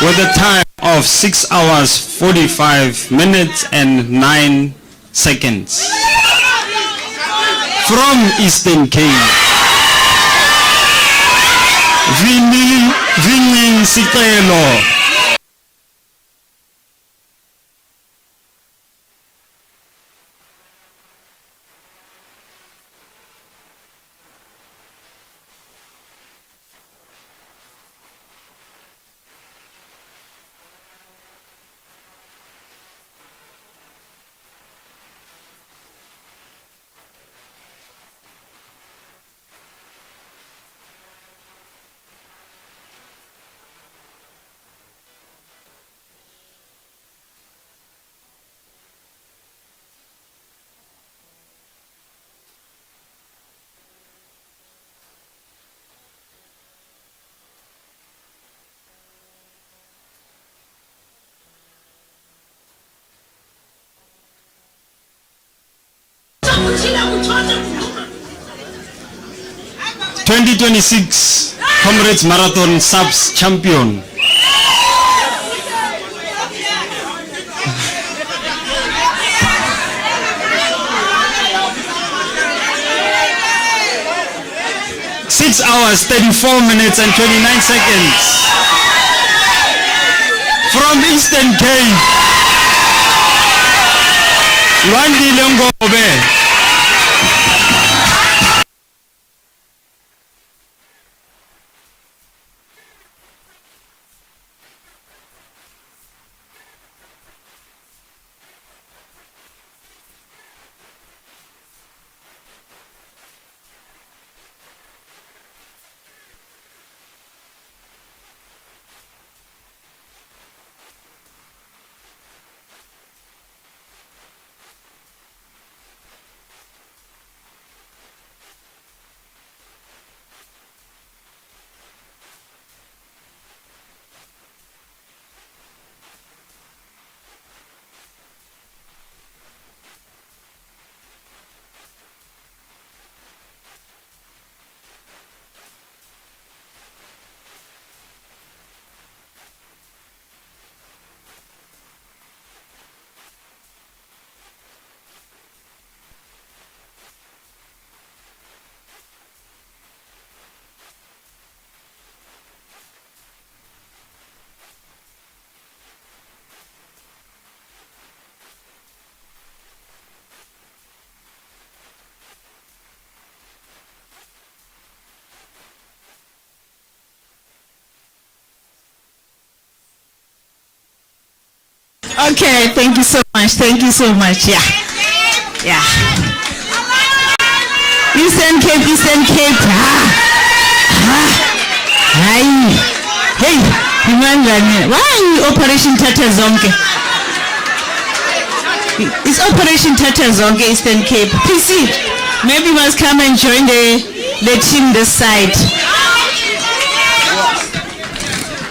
with a time of 6 hours 45 minutes and 9 seconds. From Eastern Cape, Vini Sicelo. (2026) Comrades Marathon SAPS champion. (6 hours 34 minutes and 29 seconds. From Eastern Cape, Lwandile Ngobe.
Okay, thank you so much. Thank you so much. Yeah. Yeah. Eastern Cape, Eastern Cape. Hi. Hey, why Operation Tata Zonke? It's Operation Tata Zonke, Eastern Cape. PC, maybe you must come and join the team this side.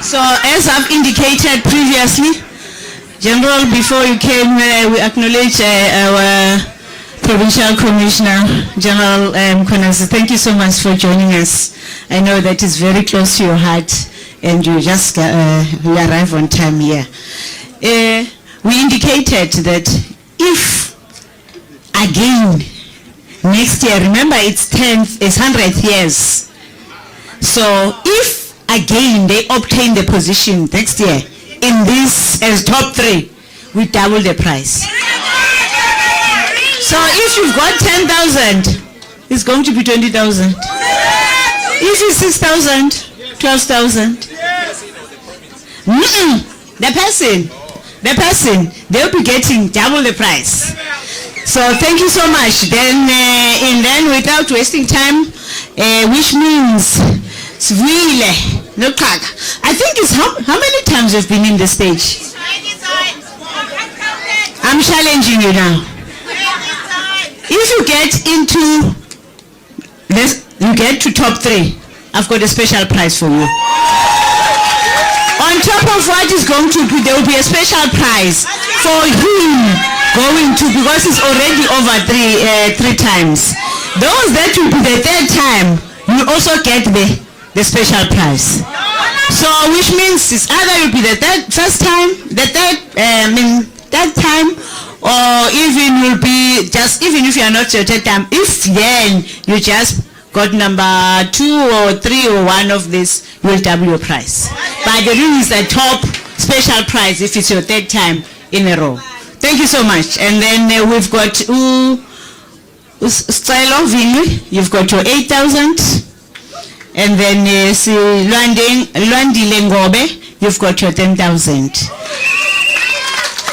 So as I've indicated previously, General, before you came, we acknowledge our Provincial Commissioner, General Konasi. Thank you so much for joining us. I know that is very close to your heart, and you just we arrive on time here. We indicated that if again next year, remember it's 100th years. So if again they obtain the position next year in this as top 3, we double the price. So if you've got 10,000, it's going to be 20,000. If it's 6,000, 12,000. The person, they'll be getting double the price. So thank you so much. Then without wasting time, which means I think it's how many times you've been in the stage? I'm challenging you now. If you get into this, you get to top 3, I've got a special prize for you. On top of what is going to be, there will be a special prize for him going to, because it's already over three times. Those that will be the 3rd time, you also get the special prize. So which means it's either you'll be the first time, that time, or even will be just, even if you are not your 3rd time, if then you just got number 2 or 3 or 1 of this, you will double your price. But the real is the top special prize if it's your 3rd time in a row. Thank you so much. And then we've got Style Vingwe, you've got your 8,000. And then Luandi Lengobe, you've got your 10,000.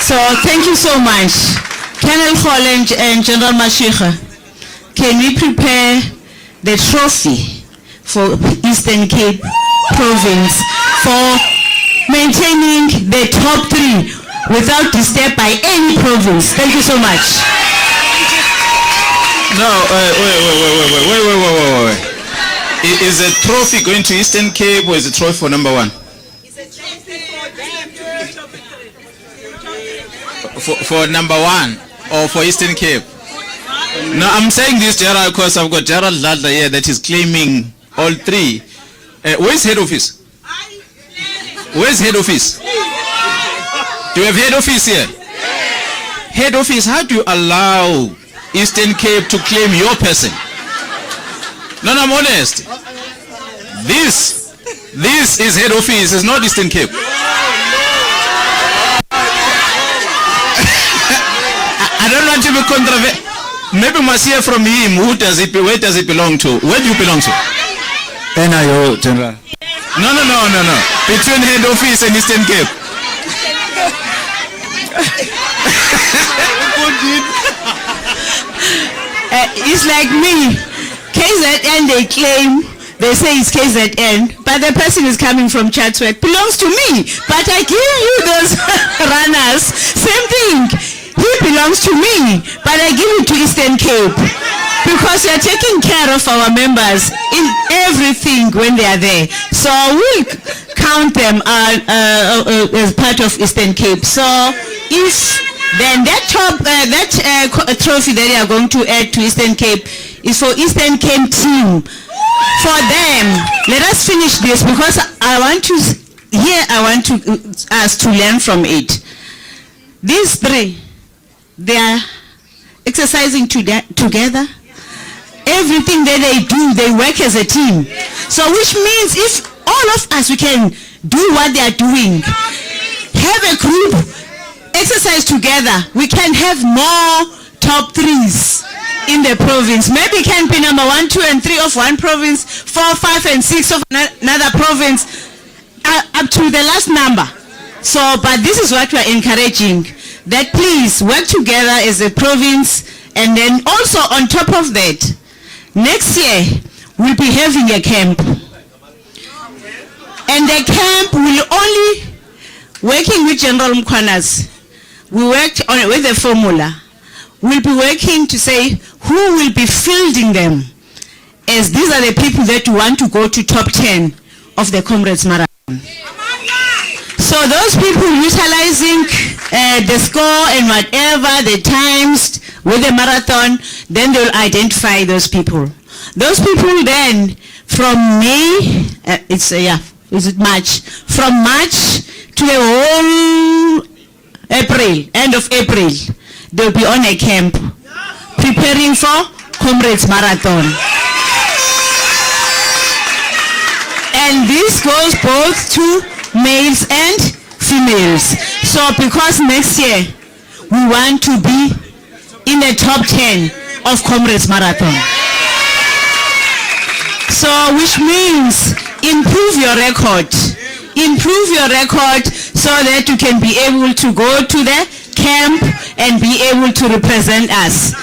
So thank you so much. Colonel Holland and General Mashicha, can we prepare the trophy for Eastern Cape Province for maintaining the top 3 without disturb by any province? Thank you so much.
No, wait. Is the trophy going to Eastern Cape or is the trophy for number 1? For number 1 or for Eastern Cape? No, I'm saying this, Gerald, because I've got Gerald Ladla here that is claiming all 3. Where's head office? Where's head office? Do you have head office here? Head office, how do you allow Eastern Cape to claim your person? No, I'm honest. This is head office, it's not Eastern Cape. I don't want to be controversial. Maybe we must hear from him. Where does it belong to? Where do you belong to?
NIO, General.
No. Between head office and Eastern Cape.
It's like me. KZN, they say it's KZN, but the person is coming from Chatsworth, belongs to me, but I give you those runners, same thing. He belongs to me, but I give it to Eastern Cape, because we are taking care of our members in everything when they are there. So we'll count them as part of Eastern Cape. So if then that trophy that they are going to add to Eastern Cape is for Eastern Cape team. For them, let us finish this, because I want us to learn from it. These 3, they are exercising together. Everything that they do, they work as a team. So which means if all of us, we can do what they are doing, have a group, exercise together, we can have more top 3s in the province. Maybe it can be number 1, 2, and 3 of one province, 4, 5, and 6 of another province, up to the last number. So, but this is what we are encouraging, that please work together as a province, and then also on top of that, next year we'll be having a camp. And the camp will only, working with General Mkwanas, we worked on with the formula. We'll be working to say who will be fielding them, as these are the people that want to go to top 10 of the Comrades Marathon. So those people utilizing the score and whatever, the times with the marathon, then they'll identify those people. Those people then, from May, is it March? From March to the whole April, end of April, they'll be on a camp preparing for Comrades Marathon. And this goes both to males and females. So because next year we want to be in the top 10 of Comrades Marathon. So which means improve your record. Improve your record so that you can be able to go to the camp and be able to represent us.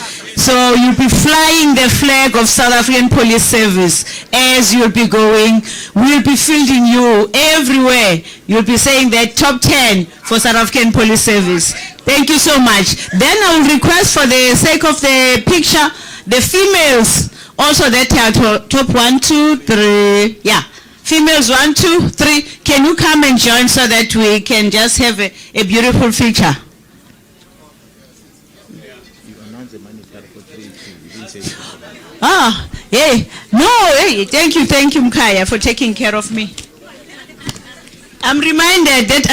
So you'll be flying the flag of South African Police Service as you'll be going. We'll be fielding you everywhere. You'll be saying that top 10 for South African Police Service. Thank you so much. Then I will request, for the sake of the picture, the females also that are top 1, 2, 3. Yeah. Females 1, 2, 3. Can you come and join so that we can just have a beautiful picture? Ah, yeah. No, hey, thank you, Mkaya, for taking care of me. I'm reminded that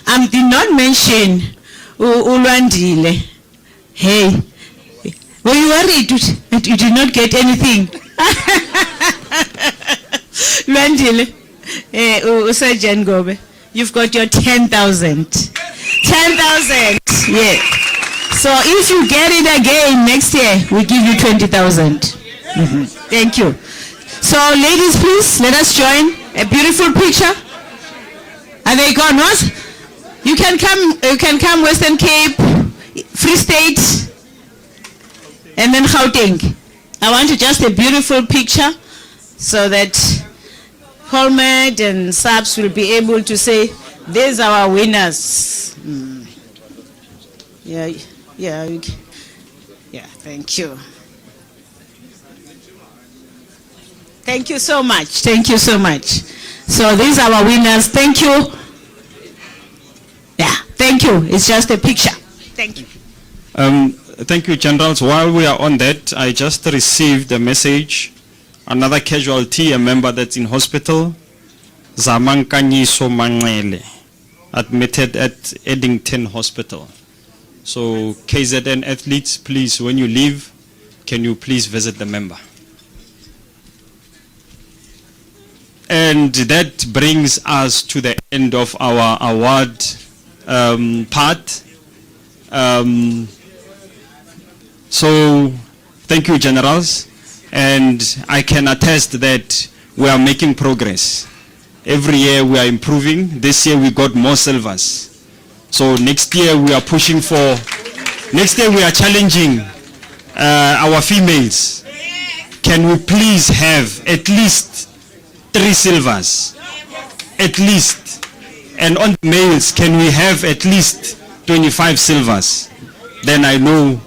I did not mention Ulwandile. Hey, were you worried that you did not get anything? Ulwandile, Sergeant Gobe, you've got your 10,000. 10,000, yeah. So if you get it again next year, we give you 20,000. Thank you. So ladies, please let us join. A beautiful picture. Are they gone? What? You can come Western Cape, Free State, and then Gauteng. I want just a beautiful picture so that Comrades and SAPS will be able to say, these are our winners. Yeah, thank you. Thank you so much. Thank you so much. So these are our winners. Thank you. Yeah, thank you. It's just a picture. Thank you.
Thank you, Generals. While we are on that, I just received a message. Another casualty, a member that's in hospital, Zamankanyiso Mangele, admitted at Eddington Hospital. So KZN athletes, please, when you leave, can you please visit the member? And that brings us to the end of our award part. So thank you, Generals. And I can attest that we are making progress. Every year we are improving. This year we got more silvers. So next year we are pushing for, next year we are challenging our females. Can we please have at least 3 silvers? At least. And on the males, can we have at least 25 silvers? Then I know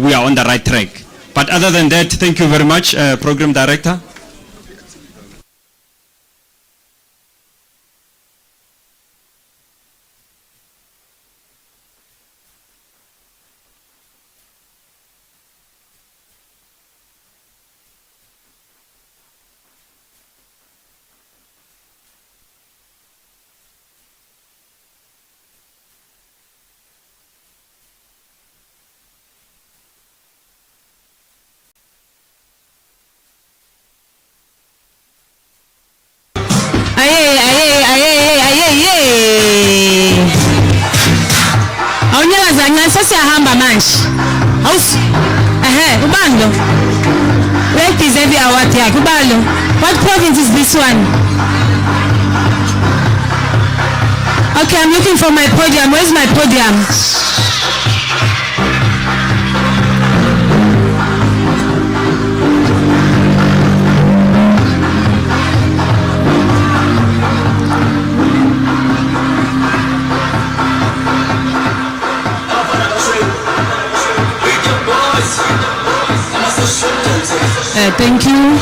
we are on the right track. But other than that, thank you very much, Program Director.
Siyahamba manje. Awusi. Ubalo. Where deserve award yakhe ubalo. What province is this one? Okay, I'm looking for my podium. Where's my podium? Thank you.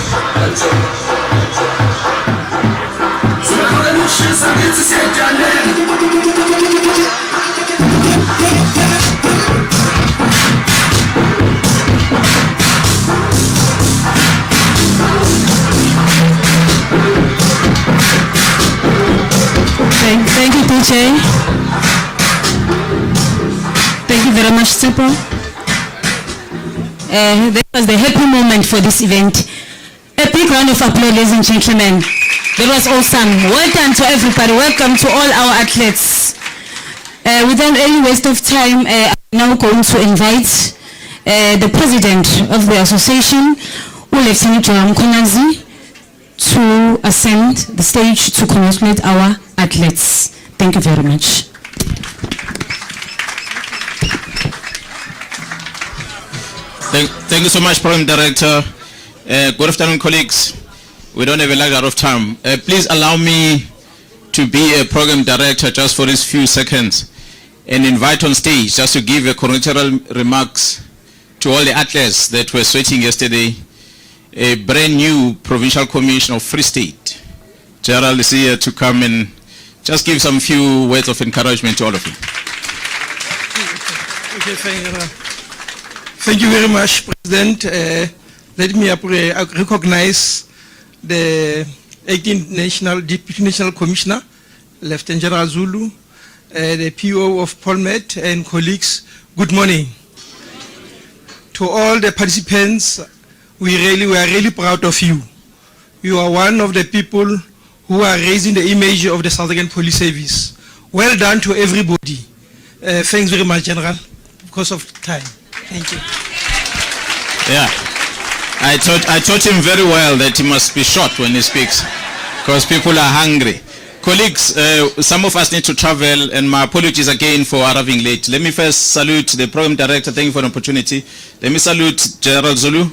Thank you, DJ. Thank you very much, Sipo. That was the happy moment for this event. A big round of applause, ladies and gentlemen. That was awesome. Welcome to everybody. Welcome to all our athletes. Without any waste of time, I'm now going to invite the president of the association, Lieutenant Joram Konazi, to ascend the stage to congratulate our athletes. Thank you very much.
Thank you so much, Program Director. Good afternoon, colleagues. We don't have a lot of time. Please allow me to be a Program Director just for these few seconds and invite on stage just to give a congratulatory remarks to all the athletes that were sweating yesterday. A brand new Provincial Commissioner of Free State, Gerald, is here to come and just give some few words of encouragement to all of you.
Okay, thank you very much, President. Let me recognize the 18th National Deputy National Commissioner, Lieutenant General Zulu, the PO of Polmet, and colleagues. Good morning. To all the participants, we are really proud of you. You are one of the people who are raising the image of the South African Police Service. Well done to everybody. Thanks very much, General, because of time. Thank you.
Yeah, I taught him very well that he must be short when he speaks, because people are hungry. Colleagues, some of us need to travel, and my apologies again for arriving late. Let me first salute the Program Director. Thank you for the opportunity. Let me salute General Zulu,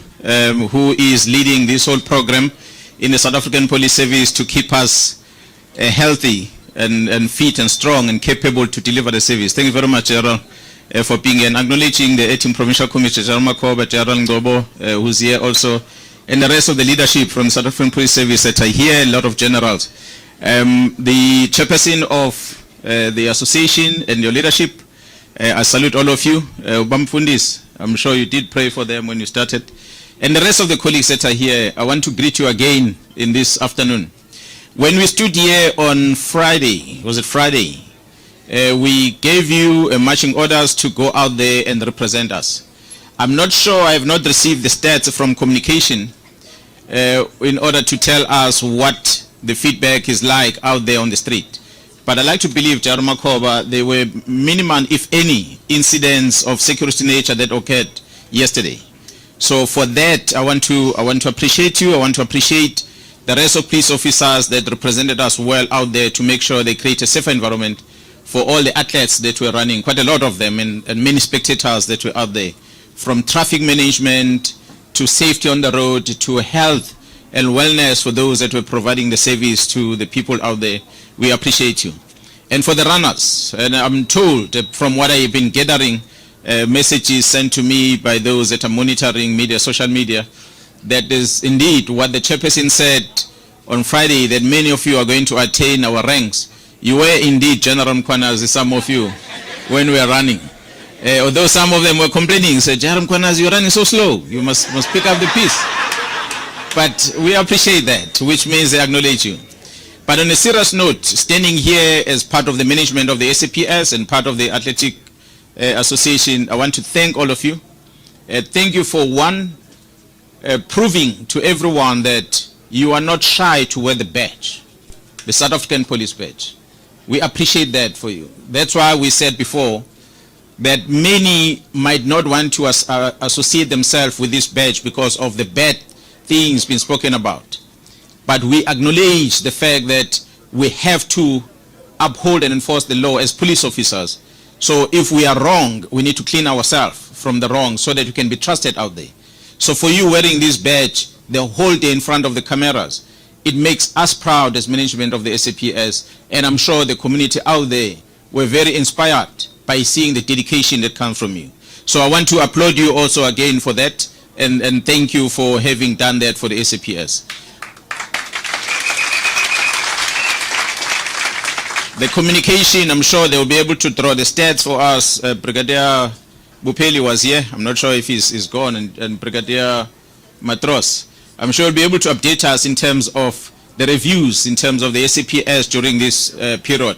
who is leading this whole program in the South African Police Service to keep us healthy and fit and strong and capable to deliver the service. Thank you very much, General, for being and acknowledging the 18th Provincial Commissioner, General Makoba, General Ngobo, who's here also, and the rest of the leadership from the South African Police Service that are here, a lot of generals. The chairperson of the association and your leadership, I salute all of you. Bamfundis, I'm sure you did pray for them when you started. And the rest of the colleagues that are here, I want to greet you again in this afternoon. When we stood here on Friday, was it Friday? We gave you marching orders to go out there and represent us. I'm not sure, I have not received the stats from communication in order to tell us what the feedback is like out there on the street. But I like to believe, Jaruma Koba, there were minimum, if any, incidents of security nature that occurred yesterday. So for that, I want to appreciate you. I want to appreciate the rest of police officers that represented us well out there to make sure they create a safer environment for all the athletes that were running, quite a lot of them, and many spectators that were out there, from traffic management to safety on the road to health and wellness for those that were providing the service to the people out there. We appreciate you. And for the runners, and I'm told from what I've been gathering, messages sent to me by those that are monitoring media, social media, that is indeed what the chairperson said on Friday, that many of you are going to attain our ranks. You were indeed General Mkwanazi, some of you, when we were running. Although some of them were complaining, said, General Mkwanazi, you're running so slow. You must pick up the pace. But we appreciate that, which means they acknowledge you. But on a serious note, standing here as part of the management of the SAPS and part of the Athletic Association, I want to thank all of you. Thank you for proving to everyone that you are not shy to wear the badge, the South African Police badge. We appreciate that for you. That's why we said before that many might not want to associate themselves with this badge because of the bad things being spoken about. But we acknowledge the fact that we have to uphold and enforce the law as police officers. So if we are wrong, we need to clean ourselves from the wrong so that we can be trusted out there. So for you wearing this badge the whole day in front of the cameras, it makes us proud as management of the SAPS, and I'm sure the community out there were very inspired by seeing the dedication that comes from you. So I want to applaud you also again for that, and thank you for having done that for the SAPS. The communication, I'm sure they will be able to draw the stats for us. Brigadier Bupeli was here. I'm not sure if he's gone, and Brigadier Matros. I'm sure he'll be able to update us in terms of the reviews, in terms of the SAPS during this period.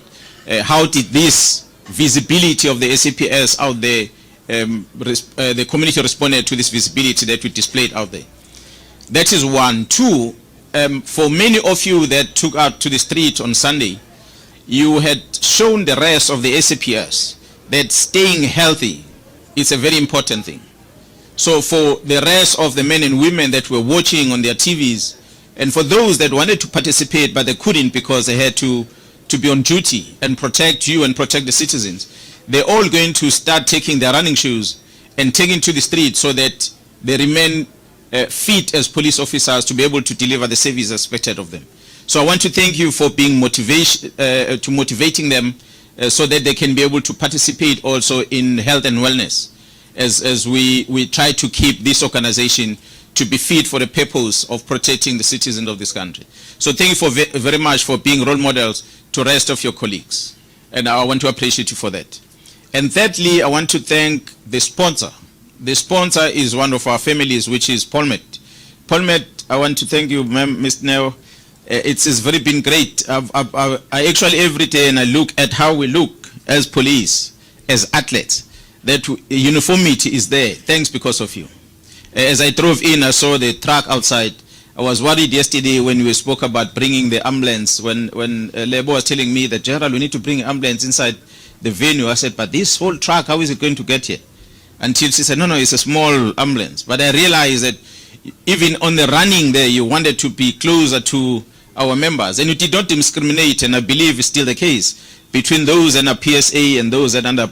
How did this visibility of the SAPS out there, the community responded to this visibility that we displayed out there? That is one. Two, for many of you that took out to the street on Sunday, you had shown the rest of the SAPS that staying healthy is a very important thing. So for the rest of the men and women that were watching on their TVs, and for those that wanted to participate but they couldn't because they had to be on duty and protect you and protect the citizens, they're all going to start taking their running shoes and taking to the street so that they remain fit as police officers to be able to deliver the service expected of them. So I want to thank you for being motivating them so that they can be able to participate also in health and wellness as we try to keep this organization to be fit for the purpose of protecting the citizens of this country. So thank you very much for being role models to the rest of your colleagues. And I want to appreciate you for that. And thirdly, I want to thank the sponsor. The sponsor is one of our families, which is Polmet. Polmet, I want to thank you, Mr. Neo. It's very been great. I actually every day and I look at how we look as police, as athletes, that uniformity is there. Thanks because of you. As I drove in, I saw the truck outside. I was worried yesterday when we spoke about bringing the ambulance, when Lebo was telling me that, Gerald, we need to bring an ambulance inside the venue. I said, but this whole truck, how is it going to get here? Until she said, no, it's a small ambulance. But I realized that even on the running there, you wanted to be closer to our members. And you did not discriminate, and I believe it's still the case, between those under PSA and those that under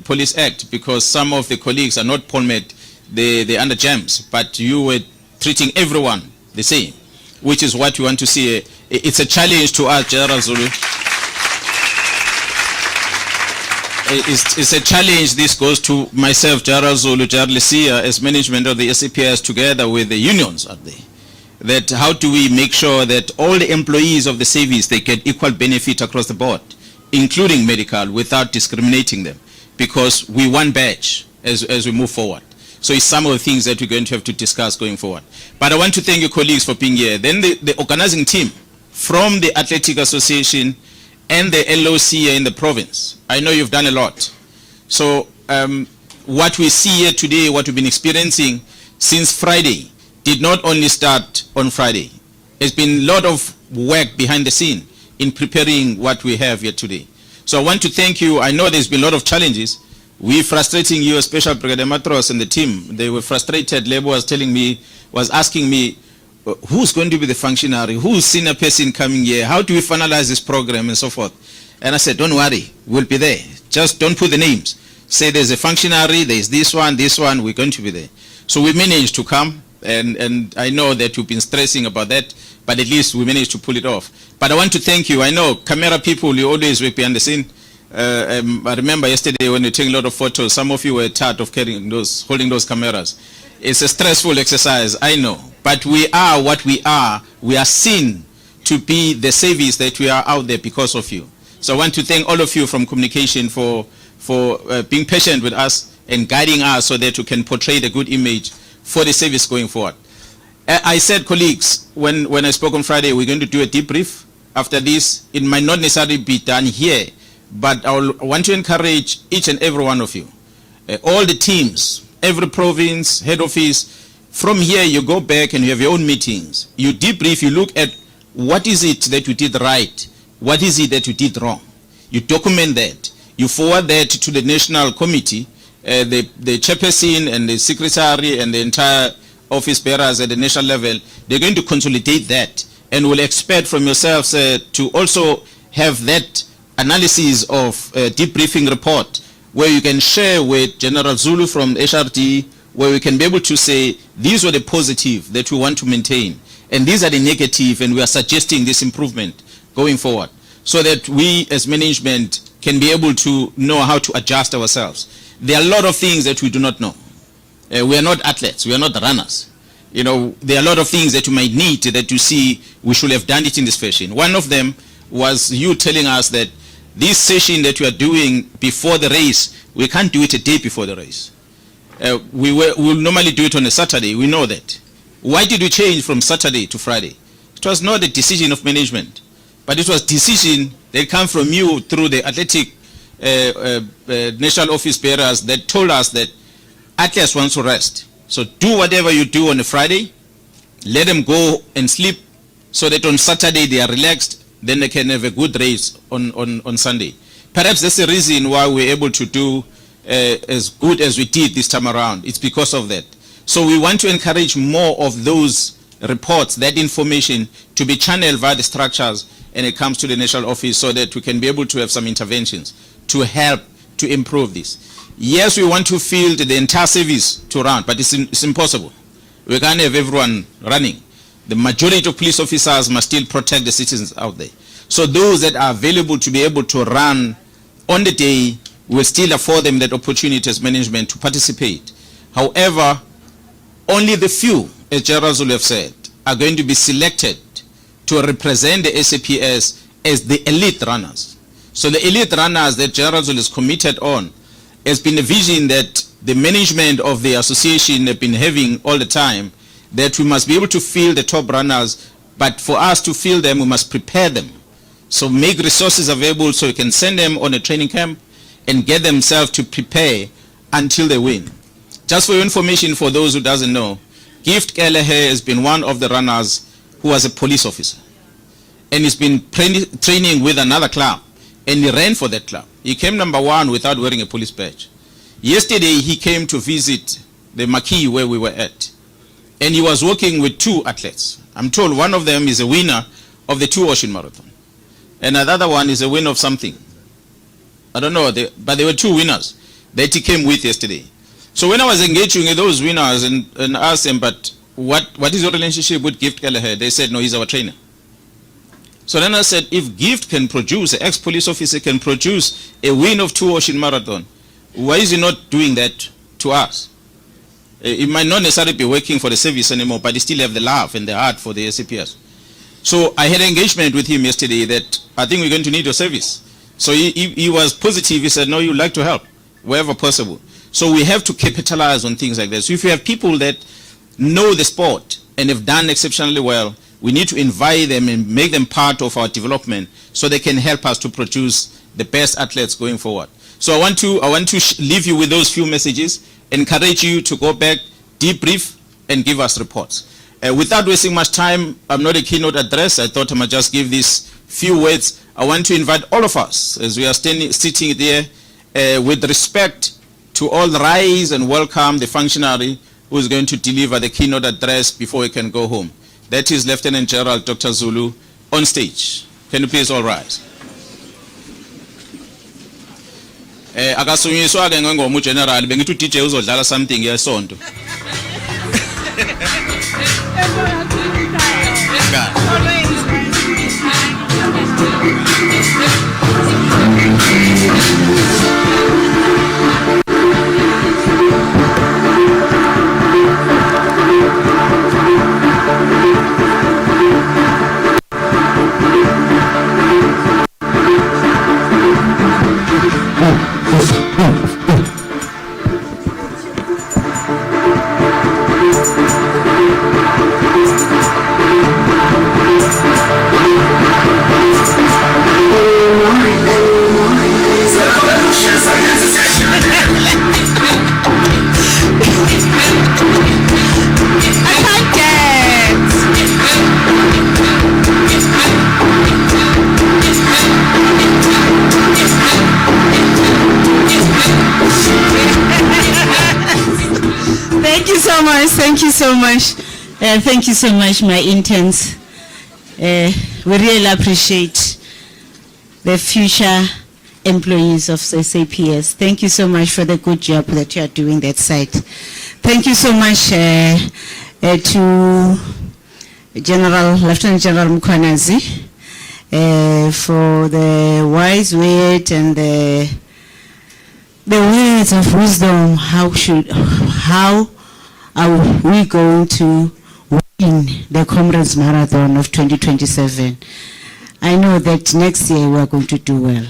Police Act, because some of the colleagues are not Polmet, they're under GEMS, but you were treating everyone the same, which is what you want to see. It's a challenge to us, General Zulu. It's a challenge. This goes to myself, General Zulu, General Lesia, as management of the SAPS, together with the unions out there. That how do we make sure that all the employees of the service, they get equal benefit across the board, including medical, without discriminating them, because we one badge as we move forward. So it's some of the things that we're going to have to discuss going forward. But I want to thank your colleagues for being here. Then the organizing team from the Athletic Association and the LOC in the province. I know you've done a lot. So what we see here today, what we've been experiencing since Friday, did not only start on Friday. There's been a lot of work behind the scene in preparing what we have here today. So I want to thank you. I know there's been a lot of challenges. We're frustrating you, especially Brigadier Matros and the team. They were frustrated. Lebo was asking me, who's going to be the functionary? Who's senior person coming here? How do we finalize this program and so forth? And I said, don't worry, we'll be there. Just don't put the names. Say there's a functionary, there's this one, we're going to be there. So we managed to come, and I know that you've been stressing about that, but at least we managed to pull it off. But I want to thank you. I know camera people, you always work behind the scene. I remember yesterday when you take a lot of photos, some of you were tired of holding those cameras. It's a stressful exercise, I know. But we are what we are. We are seen to be the service that we are out there because of you. So I want to thank all of you from communication for being patient with us and guiding us so that we can portray the good image for the service going forward. I said, colleagues, when I spoke on Friday, we're going to do a debrief. After this, it might not necessarily be done here, but I want to encourage each and every one of you, all the teams, every province, head office. From here, you go back and you have your own meetings. You debrief, you look at what is it that you did right, what is it that you did wrong. You document that. You forward that to the national committee, the chairperson and the secretary and the entire office bearers at the national level. They're going to consolidate that and will expect from yourselves to also have that analysis of debriefing report where you can share with General Zulu from HRD, where we can be able to say these were the positive that we want to maintain and these are the negative, and we are suggesting this improvement going forward so that we as management can be able to know how to adjust ourselves. There are a lot of things that we do not know. We are not athletes, we are not runners. You know, there are a lot of things that you might need that you see we should have done it in this fashion. One of them was you telling us that this session that we are doing before the race, we can't do it a day before the race. We'll normally do it on a Saturday, we know that. Why did we change from Saturday to Friday? It was not a decision of management, but it was decision that came from you through the athletic national office bearers that told us that athletes want to rest. So do whatever you do on a Friday, let them go and sleep so that on Saturday they are relaxed, then they can have a good race on Sunday. Perhaps that's the reason why we're able to do as good as we did this time around. It's because of that. So we want to encourage more of those reports, that information to be channeled via the structures and it comes to the national office so that we can be able to have some interventions to help to improve this. Yes, we want to field the entire service to run, but it's impossible. We can't have everyone running. The majority of police officers must still protect the citizens out there. So those that are available to be able to run on the day, will still afford them that opportunity as management to participate. However, only the few, as General Zulu have said, are going to be selected to represent the SAPS as the elite runners. So the elite runners that General Zulu is committed on has been a vision that the management of the association have been having all the time, that we must be able to field the top runners, but for us to field them, we must prepare them. So make resources available so we can send them on a training camp and get themselves to prepare until they win. Just for your information, for those who doesn't know, Gift Kelleher has been one of the runners who was a police officer. And he's been training with another club, and he ran for that club. He came number 1 without wearing a police badge. Yesterday, he came to visit the marquee where we were at. And he was working with 2 athletes. I'm told one of them is a winner of the 2 Ocean Marathon. And another one is a winner of something. I don't know, but there were 2 winners that he came with yesterday. So when I was engaging with those winners and asked them, but what is your relationship with Gift Kelleher? They said, no, he's our trainer. So then I said, if Gift can produce, an ex-police officer can produce a win of 2 Ocean Marathon, why is he not doing that to us? He might not necessarily be working for the service anymore, but he still have the love and the heart for the SAPS. So I had an engagement with him yesterday that I think we're going to need your service. So he was positive. He said, no, you'd like to help wherever possible. So we have to capitalize on things like this. So if you have people that know the sport and have done exceptionally well, we need to invite them and make them part of our development so they can help us to produce the best athletes going forward. So I want to leave you with those few messages, encourage you to go back, debrief, and give us reports. Without wasting much time, I'm not a keynote address. I thought I might just give these few words. I want to invite all of us, as we are sitting there, with respect to all, rise and welcome the functionary who is going to deliver the keynote address before we can go home. That is Lieutenant General Dr. Zulu on stage. Can you please all rise? Akasunyiswa ke ngengoma uGeneral bengithi uDJ uzodlala something yesonto.
Thank you so much. Thank you so much, my interns. We really appreciate. the future employees of SAPS. Thank you so much for the good job that you are doing that side. Thank you so much to Lieutenant General Mkhwanazi for the wise word and the words of wisdom. How are we going to win the Comrades Marathon of 2027? I know that next year we are going to do well.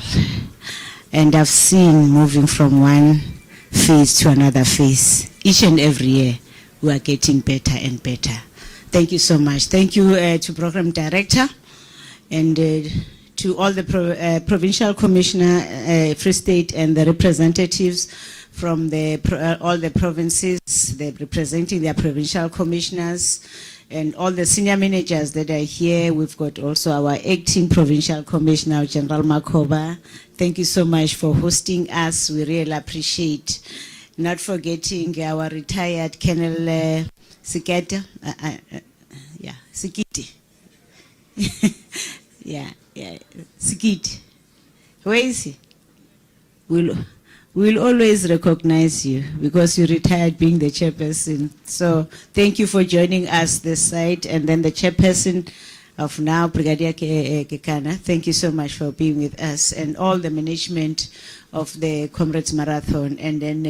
And I've seen moving from one phase to another phase. Each and every year we are getting better and better. Thank you so much. Thank you to Program Director and to all the Provincial Commissioner, Free State, and the representatives from all the provinces, they're representing their Provincial Commissioners, and all the senior managers that are here. We've got also our acting Provincial Commissioner, General Makoba. Thank you so much for hosting us. We really appreciate. Not forgetting our retired Colonel Sikete. Sikiti. Sikiti. Where is he? We'll always recognize you because you retired being the chairperson. So thank you for joining us this side. And then the chairperson of now, Brigadier Kekana, thank you so much for being with us, and all the management of the Comrades Marathon. And then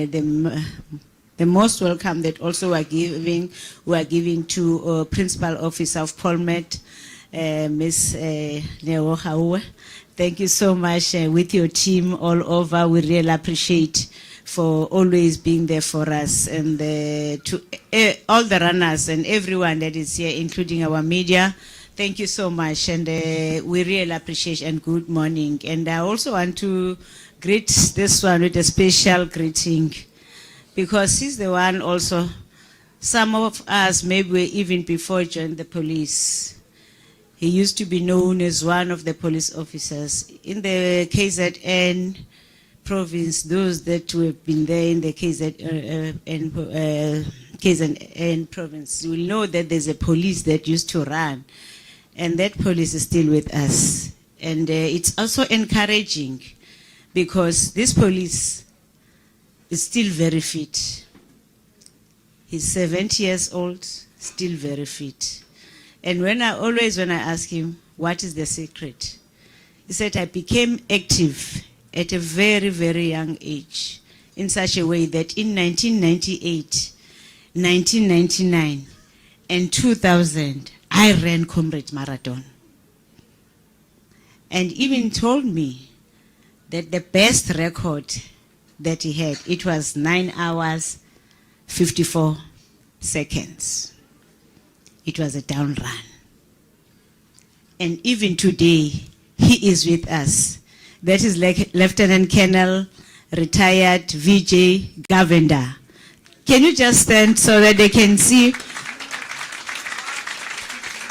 the most welcome that also we are giving to Principal Officer of Polmet, Ms. Neo Haue. Thank you so much with your team all over. We really appreciate for always being there for us, and to all the runners and everyone that is here, including our media. Thank you so much, and we really appreciate, and good morning. And I also want to greet this one with a special greeting, because he's the one also, some of us maybe even before joined the police. He used to be known as one of the police officers in the KZN province. Those that have been there in the KZN province will know that there's a police that used to run, and that police is still with us. And it's also encouraging because this police is still very fit. He's 70 years old, still very fit. And when I ask him, what is the secret? He said, I became active at a very, very young age in such a way that in 1998, 1999, and 2000, I ran Comrades Marathon. And even told me that the best record that he had, it was 9 hours, 54 seconds. It was a down run. And even today, he is with us. That is like Lieutenant Colonel, retired VJ Govender. Can you just stand so that they can see?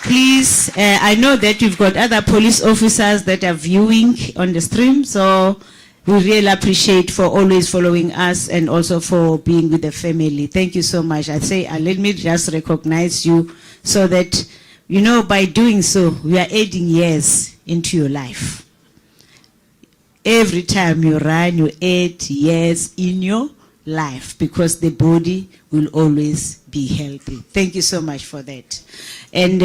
Please, I know that we've got other police officers that are viewing on the stream, so we really appreciate for always following us and also for being with the family. Thank you so much. I say, let me just recognize you so that, you know, by doing so, we are adding years into your life. Every time you run, you add years in your life because the body will always be healthy. Thank you so much for that. And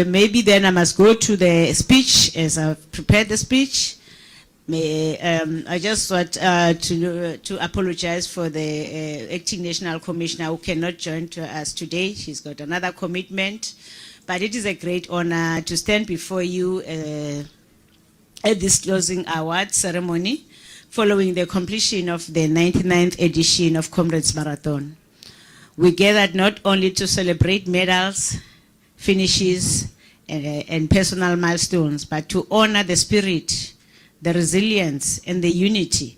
maybe then I must go to the speech as I've prepared the speech. I just want to apologize for the acting national commissioner who cannot join us today. She's got another commitment, but it is a great honor to stand before you at this closing award ceremony following the completion of the 99th edition of Comrades Marathon. We gathered not only to celebrate medals, finishes, and personal milestones, but to honor the spirit, the resilience, and the unity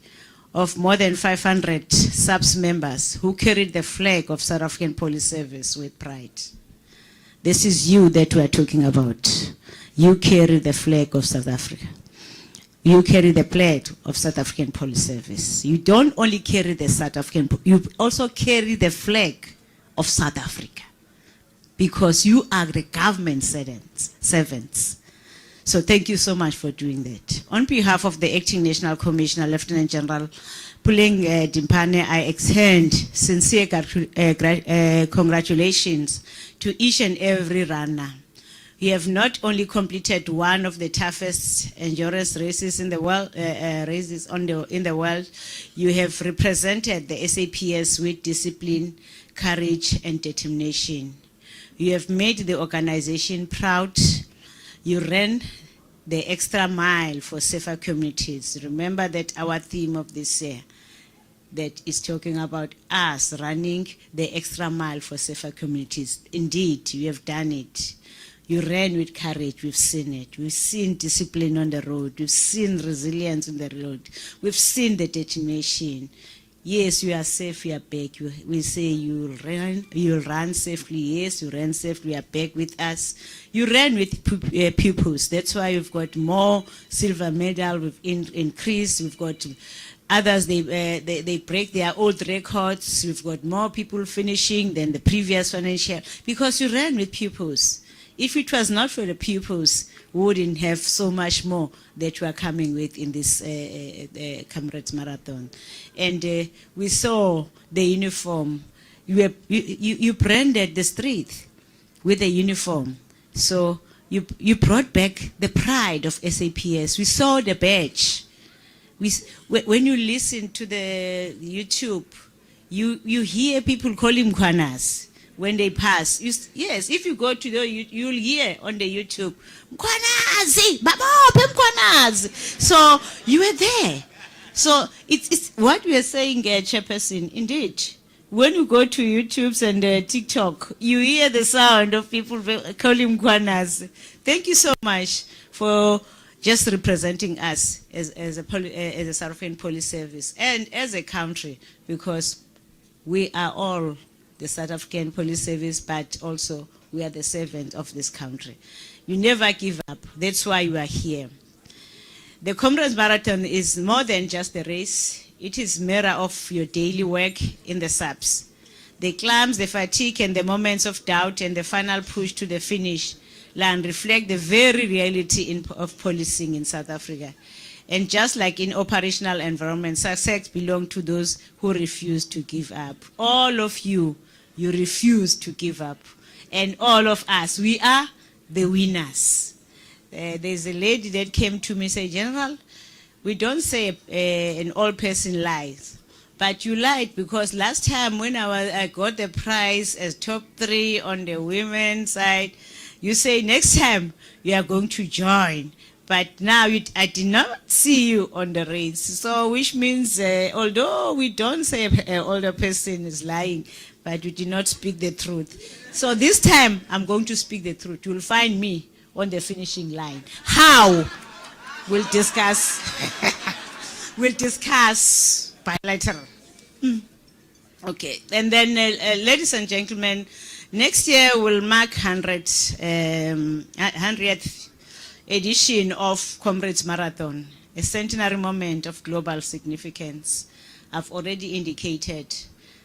of more than 500 SAPS members who carried the flag of South African Police Service with pride. This is you that we are talking about. You carry the flag of South Africa. You carry the flag of South African Police Service. You don't only carry the South African, you also carry the flag of South Africa because you are the government servants. So thank you so much for doing that. On behalf of the Acting National Commissioner, Lieutenant General Puleng Dimpane, I extend sincere congratulations to each and every runner. You have not only completed one of the toughest endurance races in the world, in the world, you have represented the SAPS with discipline, courage, and determination. You have made the organization proud. You ran the extra mile for safer communities. Remember that our theme of this year that is talking about us running the extra mile for safer communities. Indeed, you have done it. You ran with courage. We've seen it. We've seen discipline on the road. We've seen resilience on the road. We've seen the determination. Yes, you are safe, you are back. We say you'll run safely. Yes, you ran safely, you are back with us. You ran with pupils. That's why you've got more silver medal. We've increased. We've got others, they break their old records. We've got more people finishing than the previous financial, because you ran with pupils. If it was not for the pupils, we wouldn't have so much more that we are coming with in this Comrades Marathon. And we saw the uniform. You branded the street with the uniform. So you brought back the pride of SAPS. We saw the badge. When you listen to the YouTube, you hear people call him Kwanas. When they pass, yes, if you go to you'll hear on the YouTube, Mkwanazi, Babo, Mkwanazi. So you were there. So it's what we are saying, Chairperson. Indeed, when you go to YouTube's and TikTok, you hear the sound of people calling Mkwanazi. Thank you so much for just representing us as a South African Police Service and as a country, because we are all the South African Police Service, but also we are the servants of this country. You never give up. That's why you are here. The Comrades Marathon is more than just a race. It is a mirror of your daily work in the SAPS. The climbs, the fatigue, and the moments of doubt, and the final push to the finish line reflect the very reality of policing in South Africa. And just like in operational environment, success belongs to those who refuse to give up. All of you refuse to give up. And all of us, we are the winners. There's a lady that came to me and said, General, we don't say an old person lies. But you lied, because last time when I got the prize as top 3 on the women's side, you say next time you are going to join. But now I did not see you on the race. So which means, although we don't say an older person is lying, but you did not speak the truth. So this time I'm going to speak the truth. You'll find me on the finishing line. How? We'll discuss. We'll discuss bilateral. Okay. And then, ladies and gentlemen, next year will mark 100th edition of Comrades Marathon, a centenary moment of global significance. I've already indicated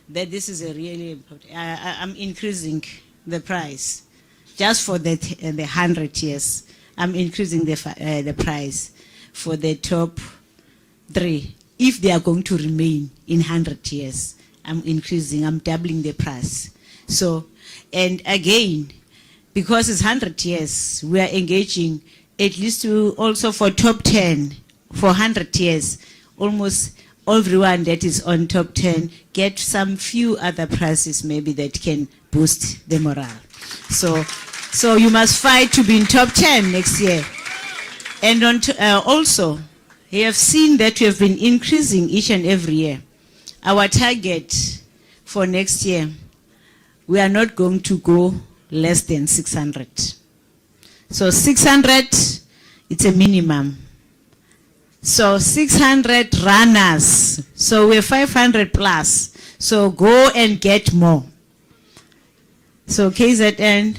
that this is a really important. I'm increasing the price just for the 100 years. I'm increasing the price for the top 3. If they are going to remain in 100 years, I'm doubling the price. So, and again, because it's 100 years, we are engaging at least also for top 10, for 100 years, almost everyone that is on top 10 get some few other prizes maybe that can boost the morale. So you must fight to be in top 10 next year. And also, you have seen that we have been increasing each and every year. Our target for next year, we are not going to go less than 600. So 600, it's a minimum. So 600 runners. So we're 500 plus. So go and get more. So KZN,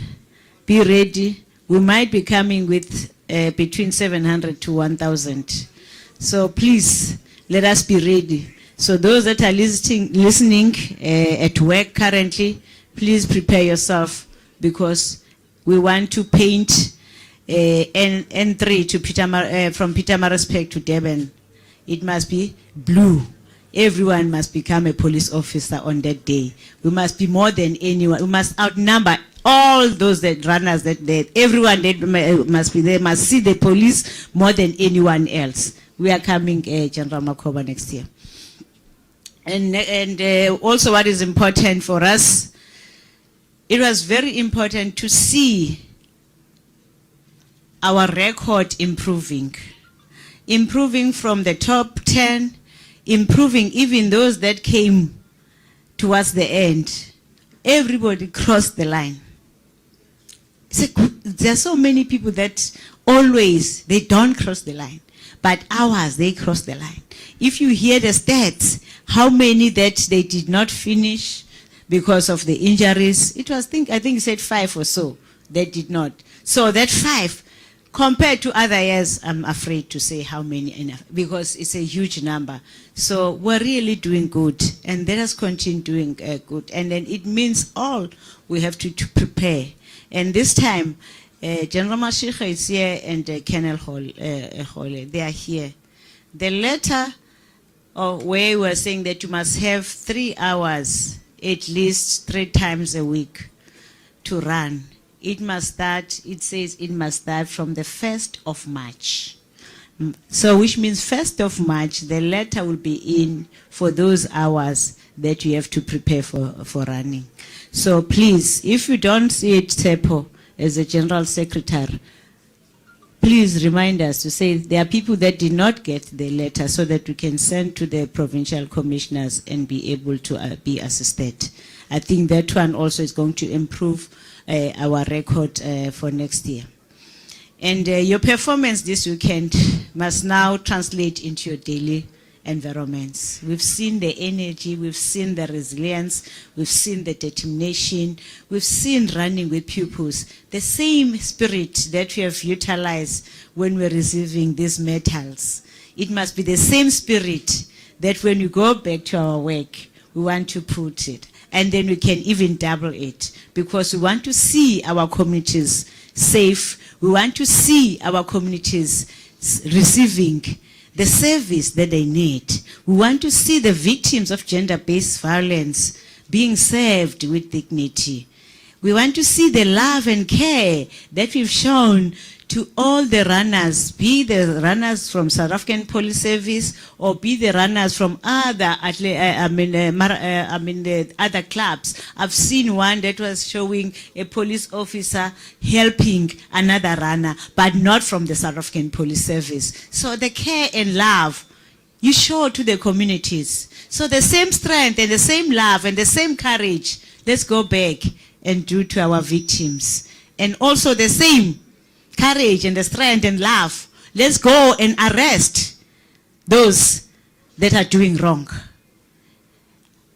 be ready. We might be coming with between 700 to 1,000. So please, let us be ready. So those that are listening at work currently, please prepare yourself, because we want to paint N3 to from Pietermaritzburg to Durban, it must be blue. Everyone must become a police officer on that day. We must be more than anyone. We must outnumber all those that runners that everyone that must be there, must see the police more than anyone else. We are coming, General Makoba, next year. And also what is important for us, it was very important to see our record improving from the top 10, improving even those that came towards the end. Everybody crossed the line. There are so many people that always, they don't cross the line, but ours, they cross the line. If you hear the stats, how many that they did not finish because of the injuries, it was, I think you said 5 or so that did not. So that 5, compared to other years, I'm afraid to say how many, because it's a huge number. So we're really doing good, and let us continue doing good. And then it means all we have to prepare. And this time, General Mashika is here and Colonel Hole, they are here. The letter where we are saying that you must have 3 hours at least 3 times a week to run. It must start, it says it must start from the 1st of March. So which means 1st of March, the letter will be in for those hours that you have to prepare for running. So please, if you don't see it, Tsepo, as a General Secretary, please remind us to say there are people that did not get the letter so that we can send to the provincial commissioners and be able to be assisted. I think that one also is going to improve our record for next year. And your performance this weekend must now translate into your daily environments. We've seen the energy, we've seen the resilience, we've seen the determination, we've seen running with pupils. The same spirit that we have utilized when we're receiving these medals. It must be the same spirit that when we go back to our work, we want to put it. And then we can even double it, because we want to see our communities safe. We want to see our communities receiving the service that they need. We want to see the victims of gender-based violence being served with dignity. We want to see the love and care that we've shown to all the runners, be the runners from South African Police Service or be the runners from other, other clubs. I've seen one that was showing a police officer helping another runner, but not from the South African Police Service. So the care and love you show to the communities. So the same strength and the same love and the same courage, let's go back and do to our victims. And also the same courage and the strength and love, let's go and arrest those that are doing wrong.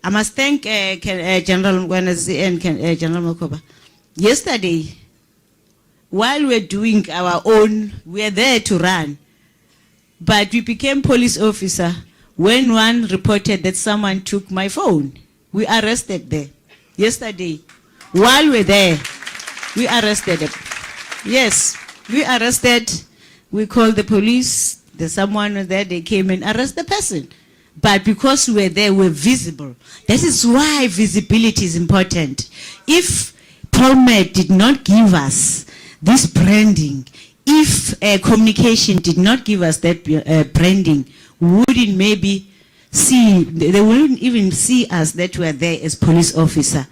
I must thank General Ngwanazi and General Makoba. Yesterday, while we're doing our own, we're there to run, but we became police officer when one reported that someone took my phone. We arrested them. Yesterday, while we're there, we arrested them. Yes. We arrested, we called the police, there's someone there, they came and arrested the person. But because we were there, we're visible. That is why visibility is important. If PolMed did not give us this branding, if communication did not give us that branding, we wouldn't maybe see, they wouldn't even see us that were there as police officer.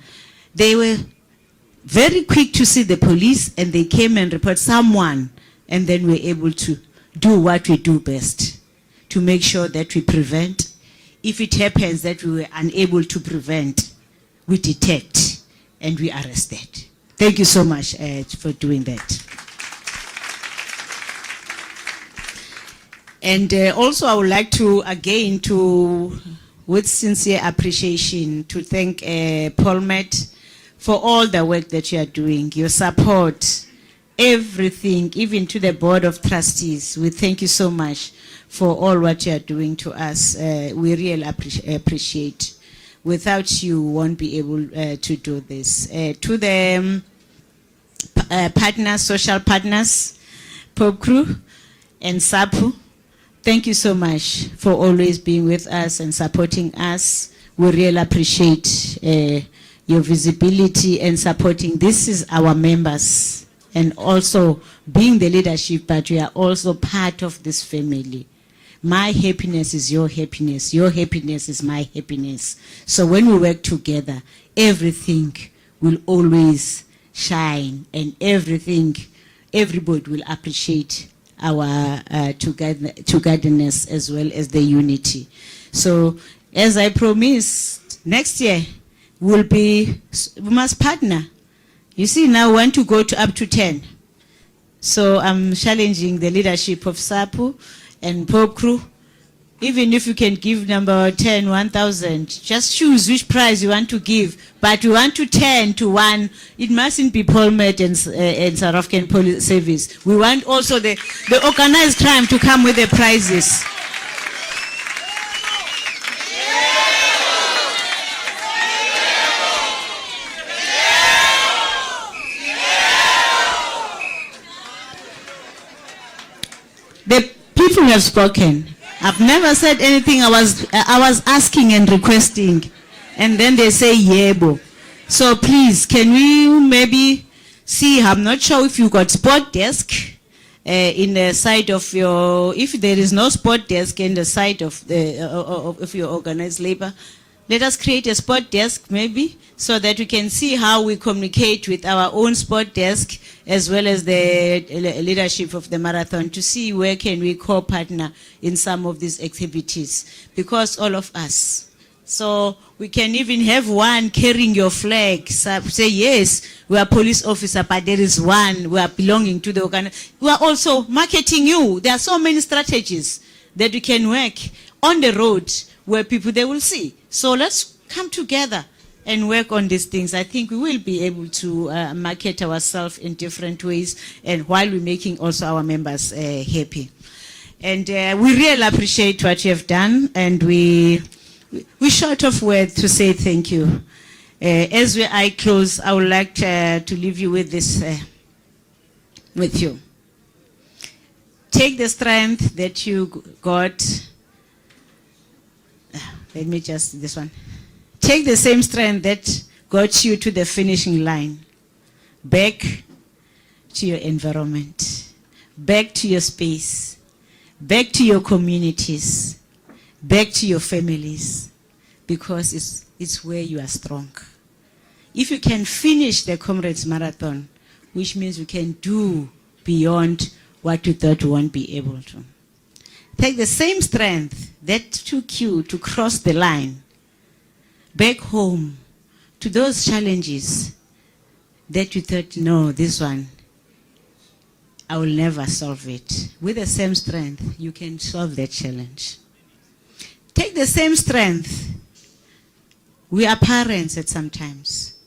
They were very quick to see the police, and they came and report someone, and then we're able to do what we do best, to make sure that we prevent. If it happens that we were unable to prevent, we detect and we arrested. Thank you so much for doing that. And also I would like to, again, with sincere appreciation, to thank PolMed for all the work that you are doing, your support, everything, even to the Board of Trustees. We thank you so much for all what you are doing to us. We really appreciate. Without you, we won't be able to do this. To the partners, social partners, Pope Crew, and SAPU. Thank you so much for always being with us and supporting us. We really appreciate your visibility and supporting. This is our members and also being the leadership, but we are also part of this family. My happiness is your happiness. Your happiness is my happiness. So when we work together, everything will always shine and everybody will appreciate our togetherness as well as the unity. So as I promised, next year we must partner. You see, now we want to go to up to 10. So I'm challenging the leadership of SAPU and Pope Crew. Even if you can give number 10, 1,000, just choose which prize you want to give. But we want to 10 to 1. It mustn't be Polmet and South African Police Service. We want also the organized crime to come with the prizes. The people have spoken. I've never said anything. I was asking and requesting, and then they say yebo. So please, can we maybe see? I'm not sure if you got sport desk in the side of your. If there is no sport desk in the side of your organized labor, let us create a sport desk maybe, so that we can see how we communicate with our own sport desk as well as the leadership of the marathon to see where can we co-partner in some of these activities, because all of us. So we can even have one carrying your flag, say yes, we are police officer, but there is one, we are belonging to the organization. We are also marketing you. There are so many strategies that we can work on the road where people, they will see. So let's come together and work on these things. I think we will be able to market ourselves in different ways, and while we're making also our members happy. And we really appreciate what you have done, and we short of words to say thank you. As I close, I would like to leave you with this, with you. Take the strength that you got. Let me just, this one. Take the same strength that got you to the finishing line, back to your environment, back to your space, back to your communities, back to your families, because it's where you are strong. If you can finish the Comrades Marathon, which means you can do beyond what you thought you won't be able to. Take the same strength that took you to cross the line back home to those challenges that you thought, no, this one, I will never solve it. With the same strength, you can solve that challenge. Take the same strength. We are parents at sometimes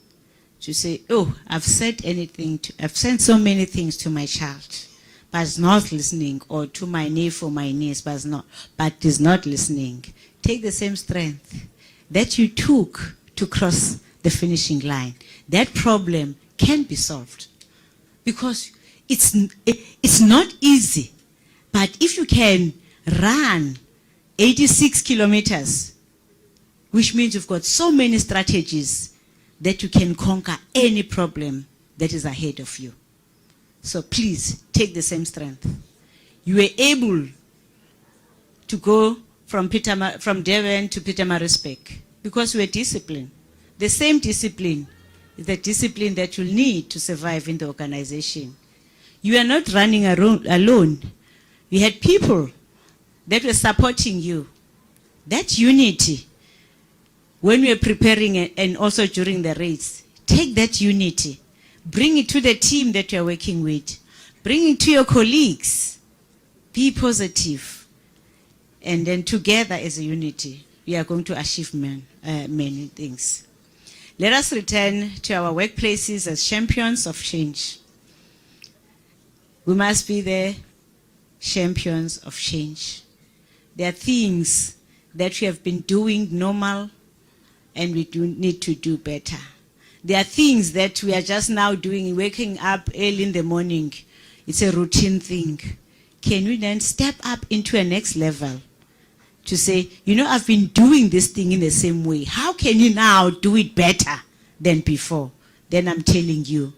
to say, oh, I've said so many things to my child, but is not listening, or to my nephew or my niece, but is not listening. Take the same strength that you took to cross the finishing line. That problem can be solved, because it's not easy. But if you can run 86 kilometers, which means you've got so many strategies that you can conquer any problem that is ahead of you. So please take the same strength. You were able to go from Durban to Pietermaritzburg because you were disciplined. The same discipline is the discipline that you'll need to survive in the organization. You are not running alone. You had people that were supporting you. That unity, when we are preparing and also during the race, take that unity. Bring it to the team that you're working with. Bring it to your colleagues. Be positive. And then together as a unity, we are going to achieve many things. Let us return to our workplaces as champions of change. We must be the champions of change. There are things that we have been doing normal, and we do need to do better. There are things that we are just now doing, waking up early in the morning. it's a routine thing. Can we then step up into a next level to say, you know, I've been doing this thing in the same way. How can you now do it better than before? Then I'm telling you,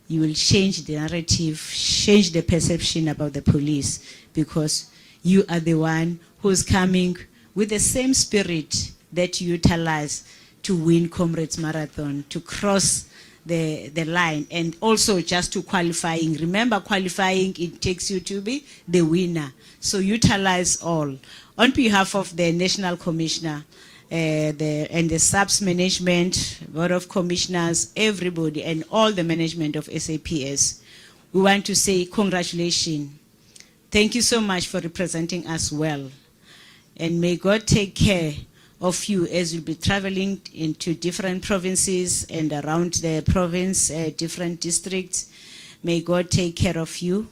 you will change the narrative, change the perception about the police, because you are the one who's coming with the same spirit that you utilize to win Comrades Marathon, to cross the line, and also just to qualifying. Remember, qualifying, it takes you to be the winner. So utilize all. On behalf of the National Commissioner and the SAPS management, Board of Commissioners, everybody, and all the management of SAPS, we want to say congratulations. Thank you so much for representing us well. And may God take care of you as you'll be traveling into different provinces and around the province, different districts. May God take care of you.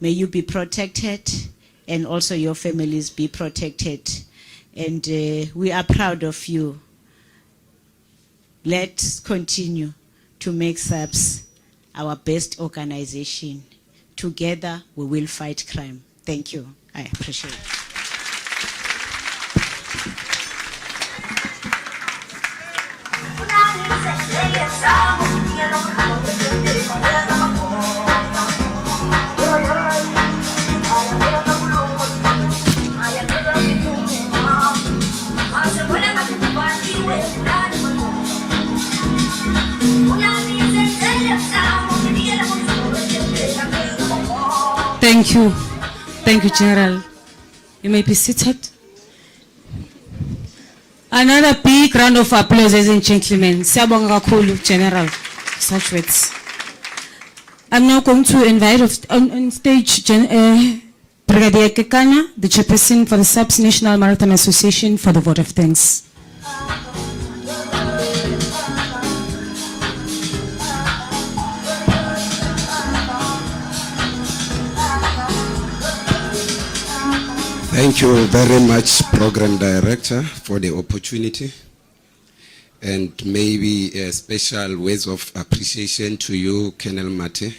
May you be protected, and also your families be protected. And we are proud of you. Let's continue to make SAPS our best organization. Together, we will fight crime. Thank you. I appreciate it.
Thank you. Thank you, General. You may be seated. Another big round of applause, ladies and gentlemen. Siyabonga kakhulu, General. Such words. I'm now going to invite on stage Brigadier Kekana, the chairperson for the SAPS National Marathon Association, for the vote of thanks.
Thank you very much, Program Director, for the opportunity. And maybe a special words of appreciation to you, Colonel Mate,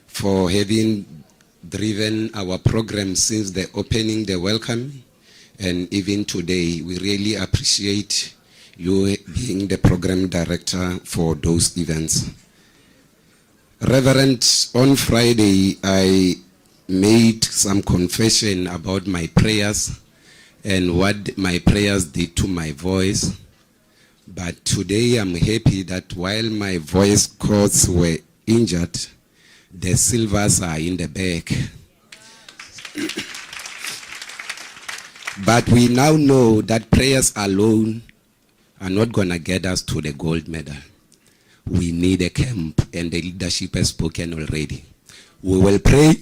for having driven our program since the opening, the welcome, and even today. We really appreciate you being the Program Director for those events. Reverend, on Friday, I made some confession about my prayers and what my prayers did to my voice. But today I'm happy that while my voice cords were injured, the silvers are in the bag. But we now know that prayers alone are not going to get us to the gold medal. We need a camp, and the leadership has spoken already. We will pray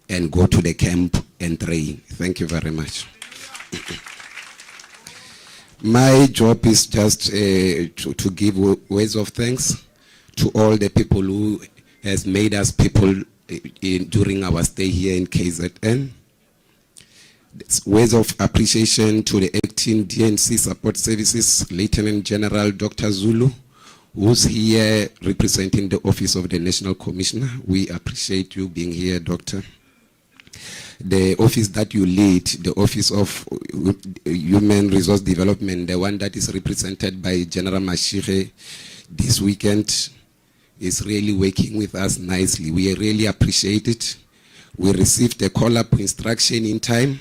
and go to the camp and train. Thank you very much. My job is just to give words of thanks to all the people who has made us people during our stay here in KZN. Words of appreciation to the acting DNC Support Services, Lieutenant General Dr. Zulu, who's here representing the Office of the National Commissioner. We appreciate you being here, Doctor. The office that you lead, the Office of Human Resource Development, the one that is represented by General Mashire this weekend, is really working with us nicely. We really appreciate it. We received a call-up instruction in time.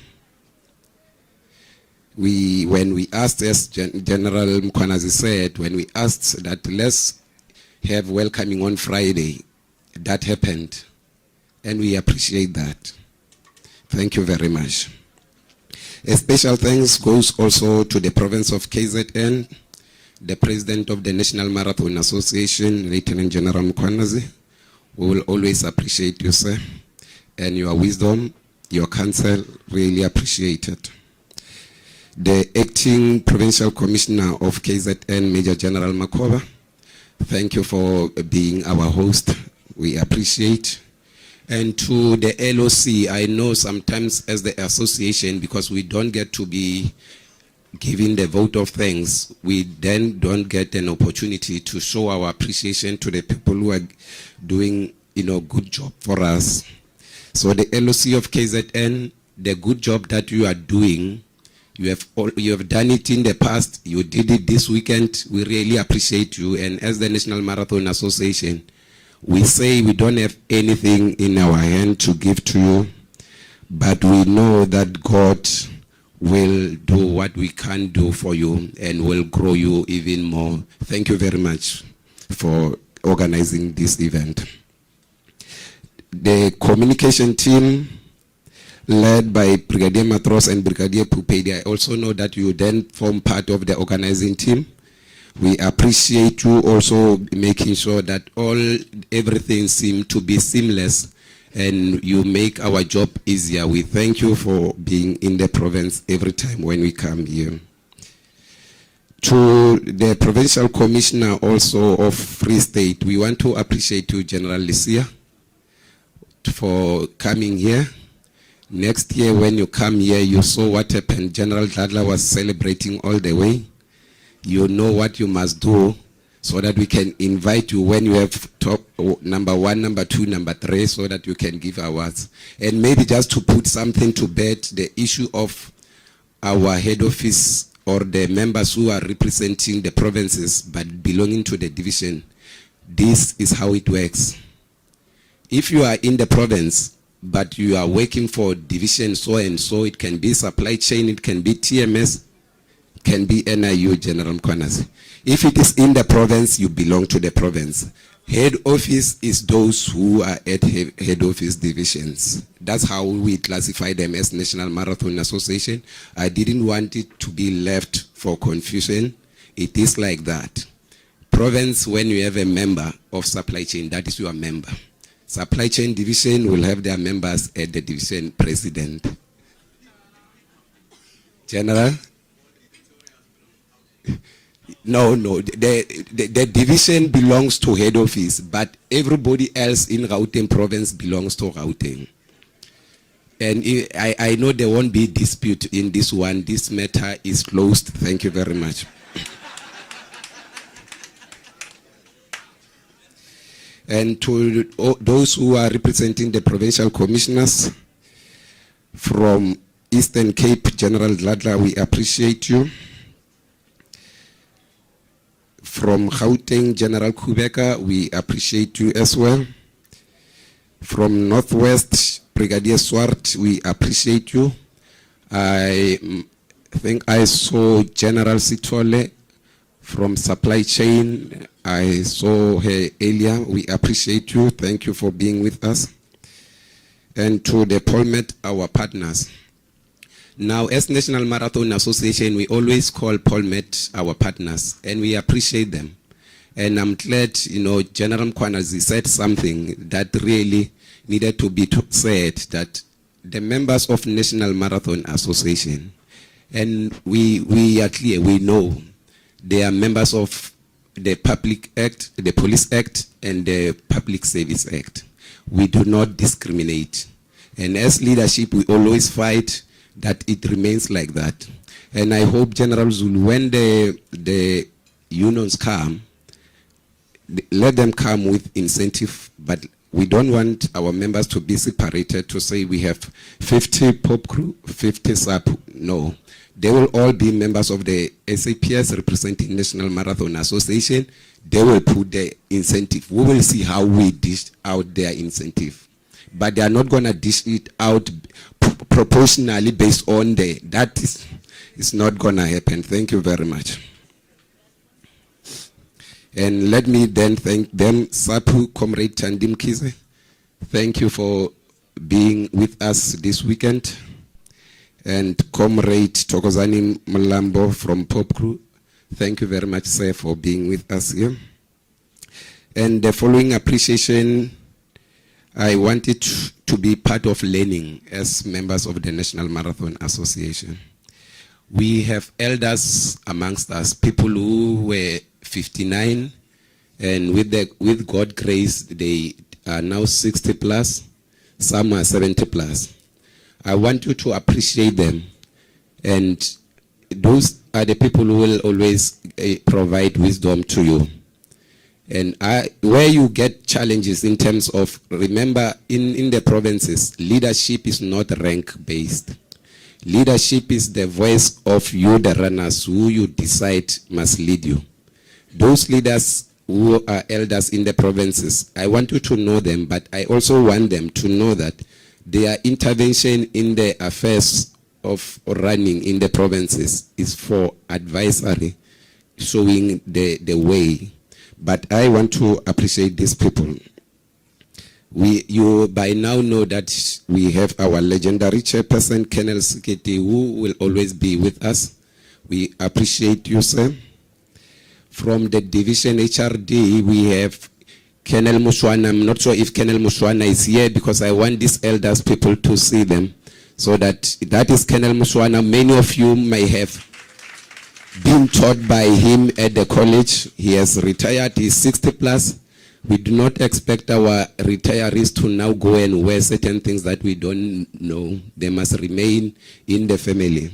When we asked, as General Mkwanazi said, when we asked that let's have welcoming on Friday, that happened. And we appreciate that. Thank you very much. A special thanks goes also to the province of KZN, the president of the National Marathon Association, Lieutenant General Mkwanazi. We will always appreciate you, sir, and your wisdom, your counsel, really appreciated. The acting provincial commissioner of KZN, Major General Makoba, thank you for being our host. We appreciate. And to the LOC, I know sometimes as the association, because we don't get to be given the vote of thanks, we then don't get an opportunity to show our appreciation to the people who are doing good job for us. So the LOC of KZN, the good job that you are doing, you have done it in the past, you did it this weekend, we really appreciate you. And as the National Marathon Association, we say we don't have anything in our hand to give to you, but we know that God will do what we can do for you and will grow you even more. Thank you very much for organizing this event. The communication team, led by Brigadier Matros and Brigadier Pupedi, I also know that you then form part of the organizing team. We appreciate you also making sure that everything seems to be seamless and you make our job easier. We thank you for being in the province every time when we come here. To the Provincial Commissioner also of Free State, we want to appreciate you, General Lysia, for coming here. Next year when you come here, you saw what happened. General Dadla was celebrating all the way. You know what you must do so that we can invite you when you have top number 1, number 2, number 3, so that you can give awards. And maybe just to put something to bed, the issue of our head office or the members who are representing the provinces but belonging to the division, this is how it works. If you are in the province but you are working for division so and so, it can be supply chain, it can be TMS, can be NIU, General Mkwanasi. If it is in the province, you belong to the province. Head office is those who are at head office divisions. That's how we classify them as National Marathon Association. I didn't want it to be left for confusion. It is like that. Province, when you have a member of supply chain, that is your member. Supply chain division will have their members at the division president. General? No, the division belongs to head office, but everybody else in Gauteng province belongs to Gauteng. And I know there won't be dispute in this one. This matter is closed. Thank you very much. And to those who are representing the provincial commissioners from Eastern Cape, General Dladla, we appreciate you. From Gauteng, General Kubeka, we appreciate you as well. From Northwest, Brigadier Swart, we appreciate you. I think I saw General Sitole from Supply Chain. I saw her earlier. We appreciate you. Thank you for being with us. And to the Polmet, our partners. Now, as National Marathon Association, we always call Polmet our partners, and we appreciate them. And I'm glad, General Mkwanazi said something that really needed to be said, that the members of National Marathon Association, and we are clear, we know they are members of the Public Act, the Police Act, and the Public Service Act. We do not discriminate. And as leadership, we always fight that it remains like that. And I hope, General Zulu, when the unions come, let them come with incentive, but we don't want our members to be separated to say we have 50 pop crew, 50 SAP. No. They will all be members of the SAPS representing National Marathon Association. They will put the incentive. We will see how we dish out their incentive. But they are not going to dish it out proportionally based on that is not going to happen. Thank you very much. And let me then thank them, Sapu, Comrade Tandim Kize. Thank you for being with us this weekend. And Comrade Tokozani Mlambo from Pop Crew. Thank you very much, sir, for being with us here. And the following appreciation, I wanted to be part of learning as members of the National Marathon Association. We have elders amongst us, people who were 59, and with God's grace, they are now 60 plus, some are 70 plus. I want you to appreciate them, and those are the people who will always provide wisdom to you. And where you get challenges in terms of, remember, in the provinces, leadership is not rank-based. Leadership is the voice of you, the runners, who you decide must lead you. Those leaders who are elders in the provinces, I want you to know them, but I also want them to know that their intervention in the affairs of running in the provinces is for advisory, showing the way. But I want to appreciate these people. You by now know that we have our legendary chairperson, Colonel Siketi, who will always be with us. We appreciate you, sir. From the division HRD, we have Colonel Mushwana. I'm not sure if Colonel Mushwana is here because I want these elders people to see them. So that is Colonel Mushwana. Many of you may have been taught by him at the college. He has retired, he's 60 plus. We do not expect our retirees to now go and wear certain things that we don't know. They must remain in the family.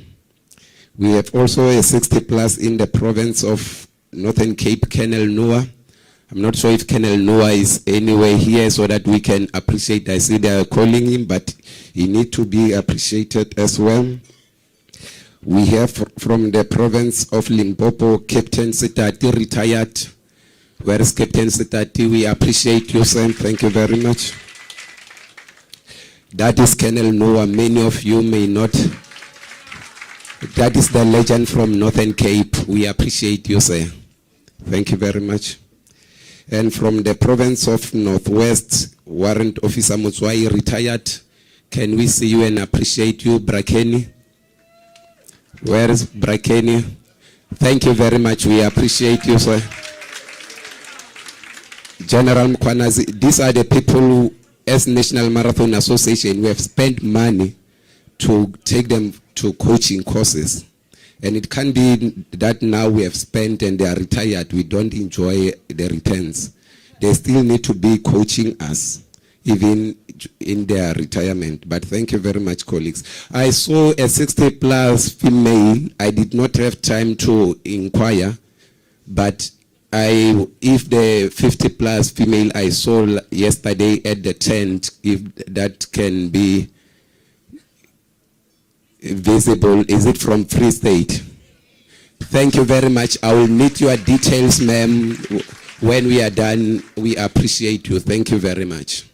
We have also a 60 plus in the province of Northern Cape, Colonel Noah. I'm not sure if Colonel Noah is anywhere here so that we can appreciate. I see they are calling him, but he needs to be appreciated as well. We have from the province of Limpopo, Captain Sitati, retired. Where is Captain Sitati? We appreciate you, sir. Thank you very much. That is Colonel Noah. Many of you may not. That is the legend from Northern Cape. We appreciate you, sir. Thank you very much. And from the province of Northwest, Warrant Officer Mutswai, retired. Can we see you and appreciate you, Brakeni? Where is Brakeni? Thank you very much. We appreciate you, sir. General Mkwanazi, these are the people who, as National Marathon Association, we have spent money to take them to coaching courses. And it can be that now we have spent and they are retired, we don't enjoy the returns. They still need to be coaching us, even in their retirement. But thank you very much, colleagues. I saw a 60 plus female. I did not have time to inquire, but if the 50 plus female I saw yesterday at the tent, if that can be visible, is it from Free State? Thank you very much. I will need your details, ma'am, when we are done. We appreciate you. Thank you very much.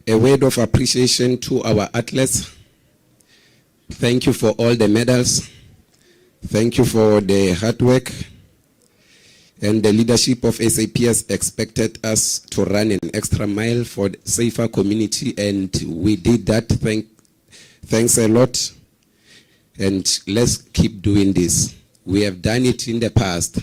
A word of appreciation to our athletes. Thank you for all the medals. Thank you for the hard work. And the leadership of SAPS expected us to run an extra mile for the safer community, and we did that. Thanks a lot. And let's keep doing this. We have done it in the past.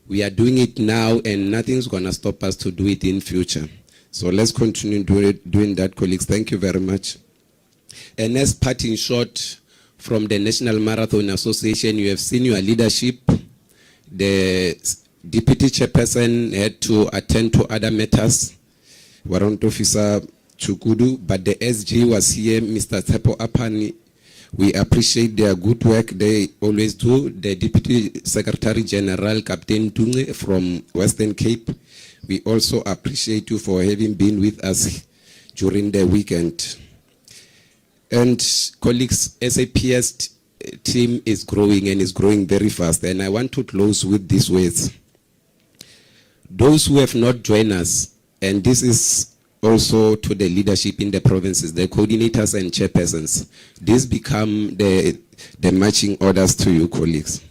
We are doing it now, and nothing's going to stop us to do it in future. So let's continue doing that, colleagues. Thank you very much. And as parting shot from the National Marathon Association, you have seen your leadership. The deputy chairperson had to attend to other matters, Warrant Officer Chukudu, but the SG was here, Mr. Tepo Apani. We appreciate their good work they always do. The Deputy Secretary General, Captain Tunge from Western Cape. We also appreciate you for having been with us during the weekend. And colleagues, SAPS team is growing and is growing very fast. And I want to close with these words. Those who have not joined us, and this is also to the leadership in the provinces, the coordinators and chairpersons, these become the marching orders to you, colleagues.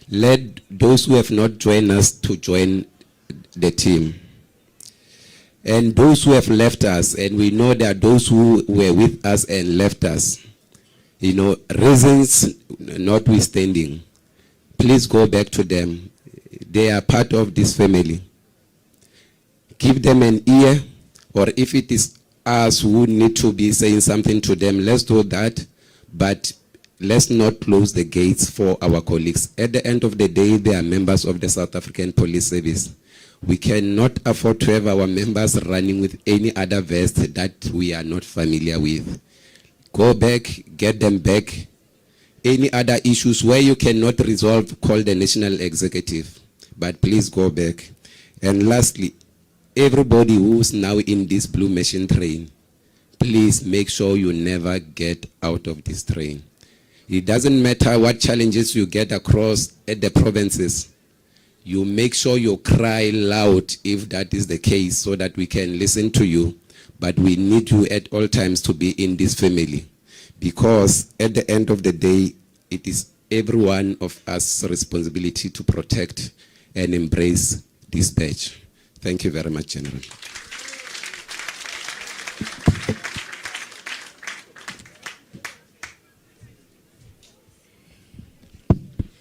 Let those who have not joined us to join the team. And those who have left us, and we know that those who were with us and left us, you know, reasons notwithstanding, please go back to them. They are part of this family. Give them an ear, or if it is us who need to be saying something to them, let's do that, but let's not close the gates for our colleagues. At the end of the day, they are members of the South African Police Service. We cannot afford to have our members running with any other vest that we are not familiar with. Go back, get them back, any other issues where you cannot resolve, call the national executive. But please go back. And lastly, everybody who's now in this blue machine train, please make sure you never get out of this train. It doesn't matter what challenges you get across at the provinces. You make sure you cry loud if that is the case so that we can listen to you. But we need you at all times to be in this family. Because at the end of the day, it is every one of us responsibility to protect and embrace this badge. Thank you very much, General.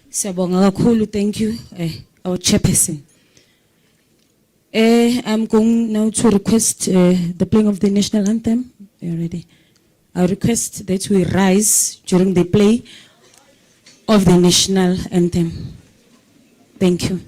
Siyabonga kakhulu, thank you, our chairperson. I'm going now to request the playing of the national anthem. Are you ready? I request that we rise during the play of the national anthem. Thank you.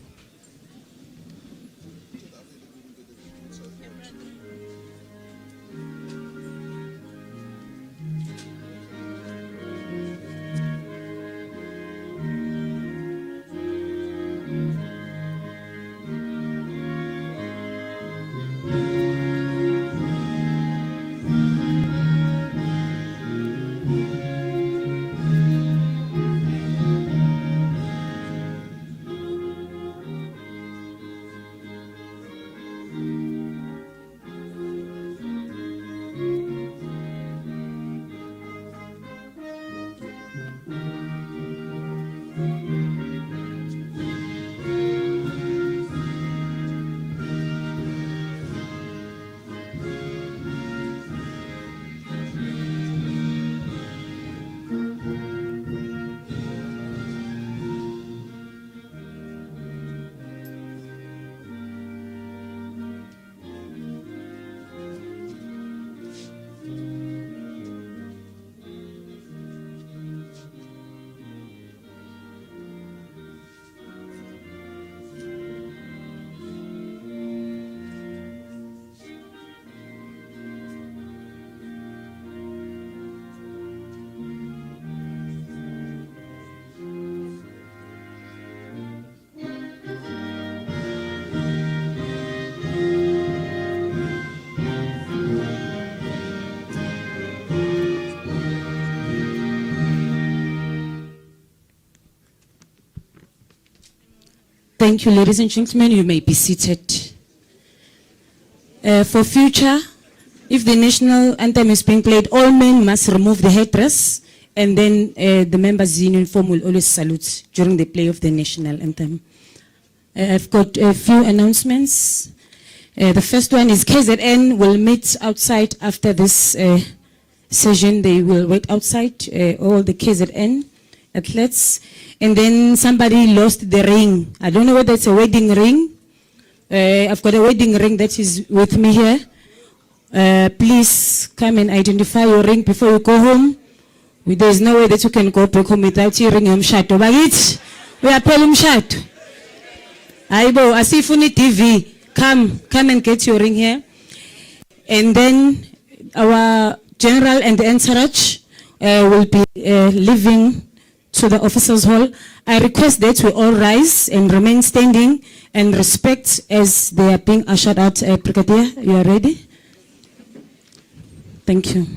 Thank you, ladies and gentlemen. You may be seated. For future, if the national anthem is being played, all men must remove the headdress, and then the members in uniform will always salute during the play of the national anthem. I've got a few announcements. The first one is KZN will meet outside after this session. They will wait outside, all the KZN athletes. And then somebody lost the ring. I don't know whether it's a wedding ring. I've got a wedding ring that is with me here. Please come and identify your ring before you go home. There is no way that you can go back home without your ring. We are paying shot. Aibo, Asifuni TV. Come and get your ring here. And then our general and the entourage will be leaving to the officers' hall. I request that we all rise and remain standing and respect as they are being ushered out. Brigadier, you are ready? Thank you.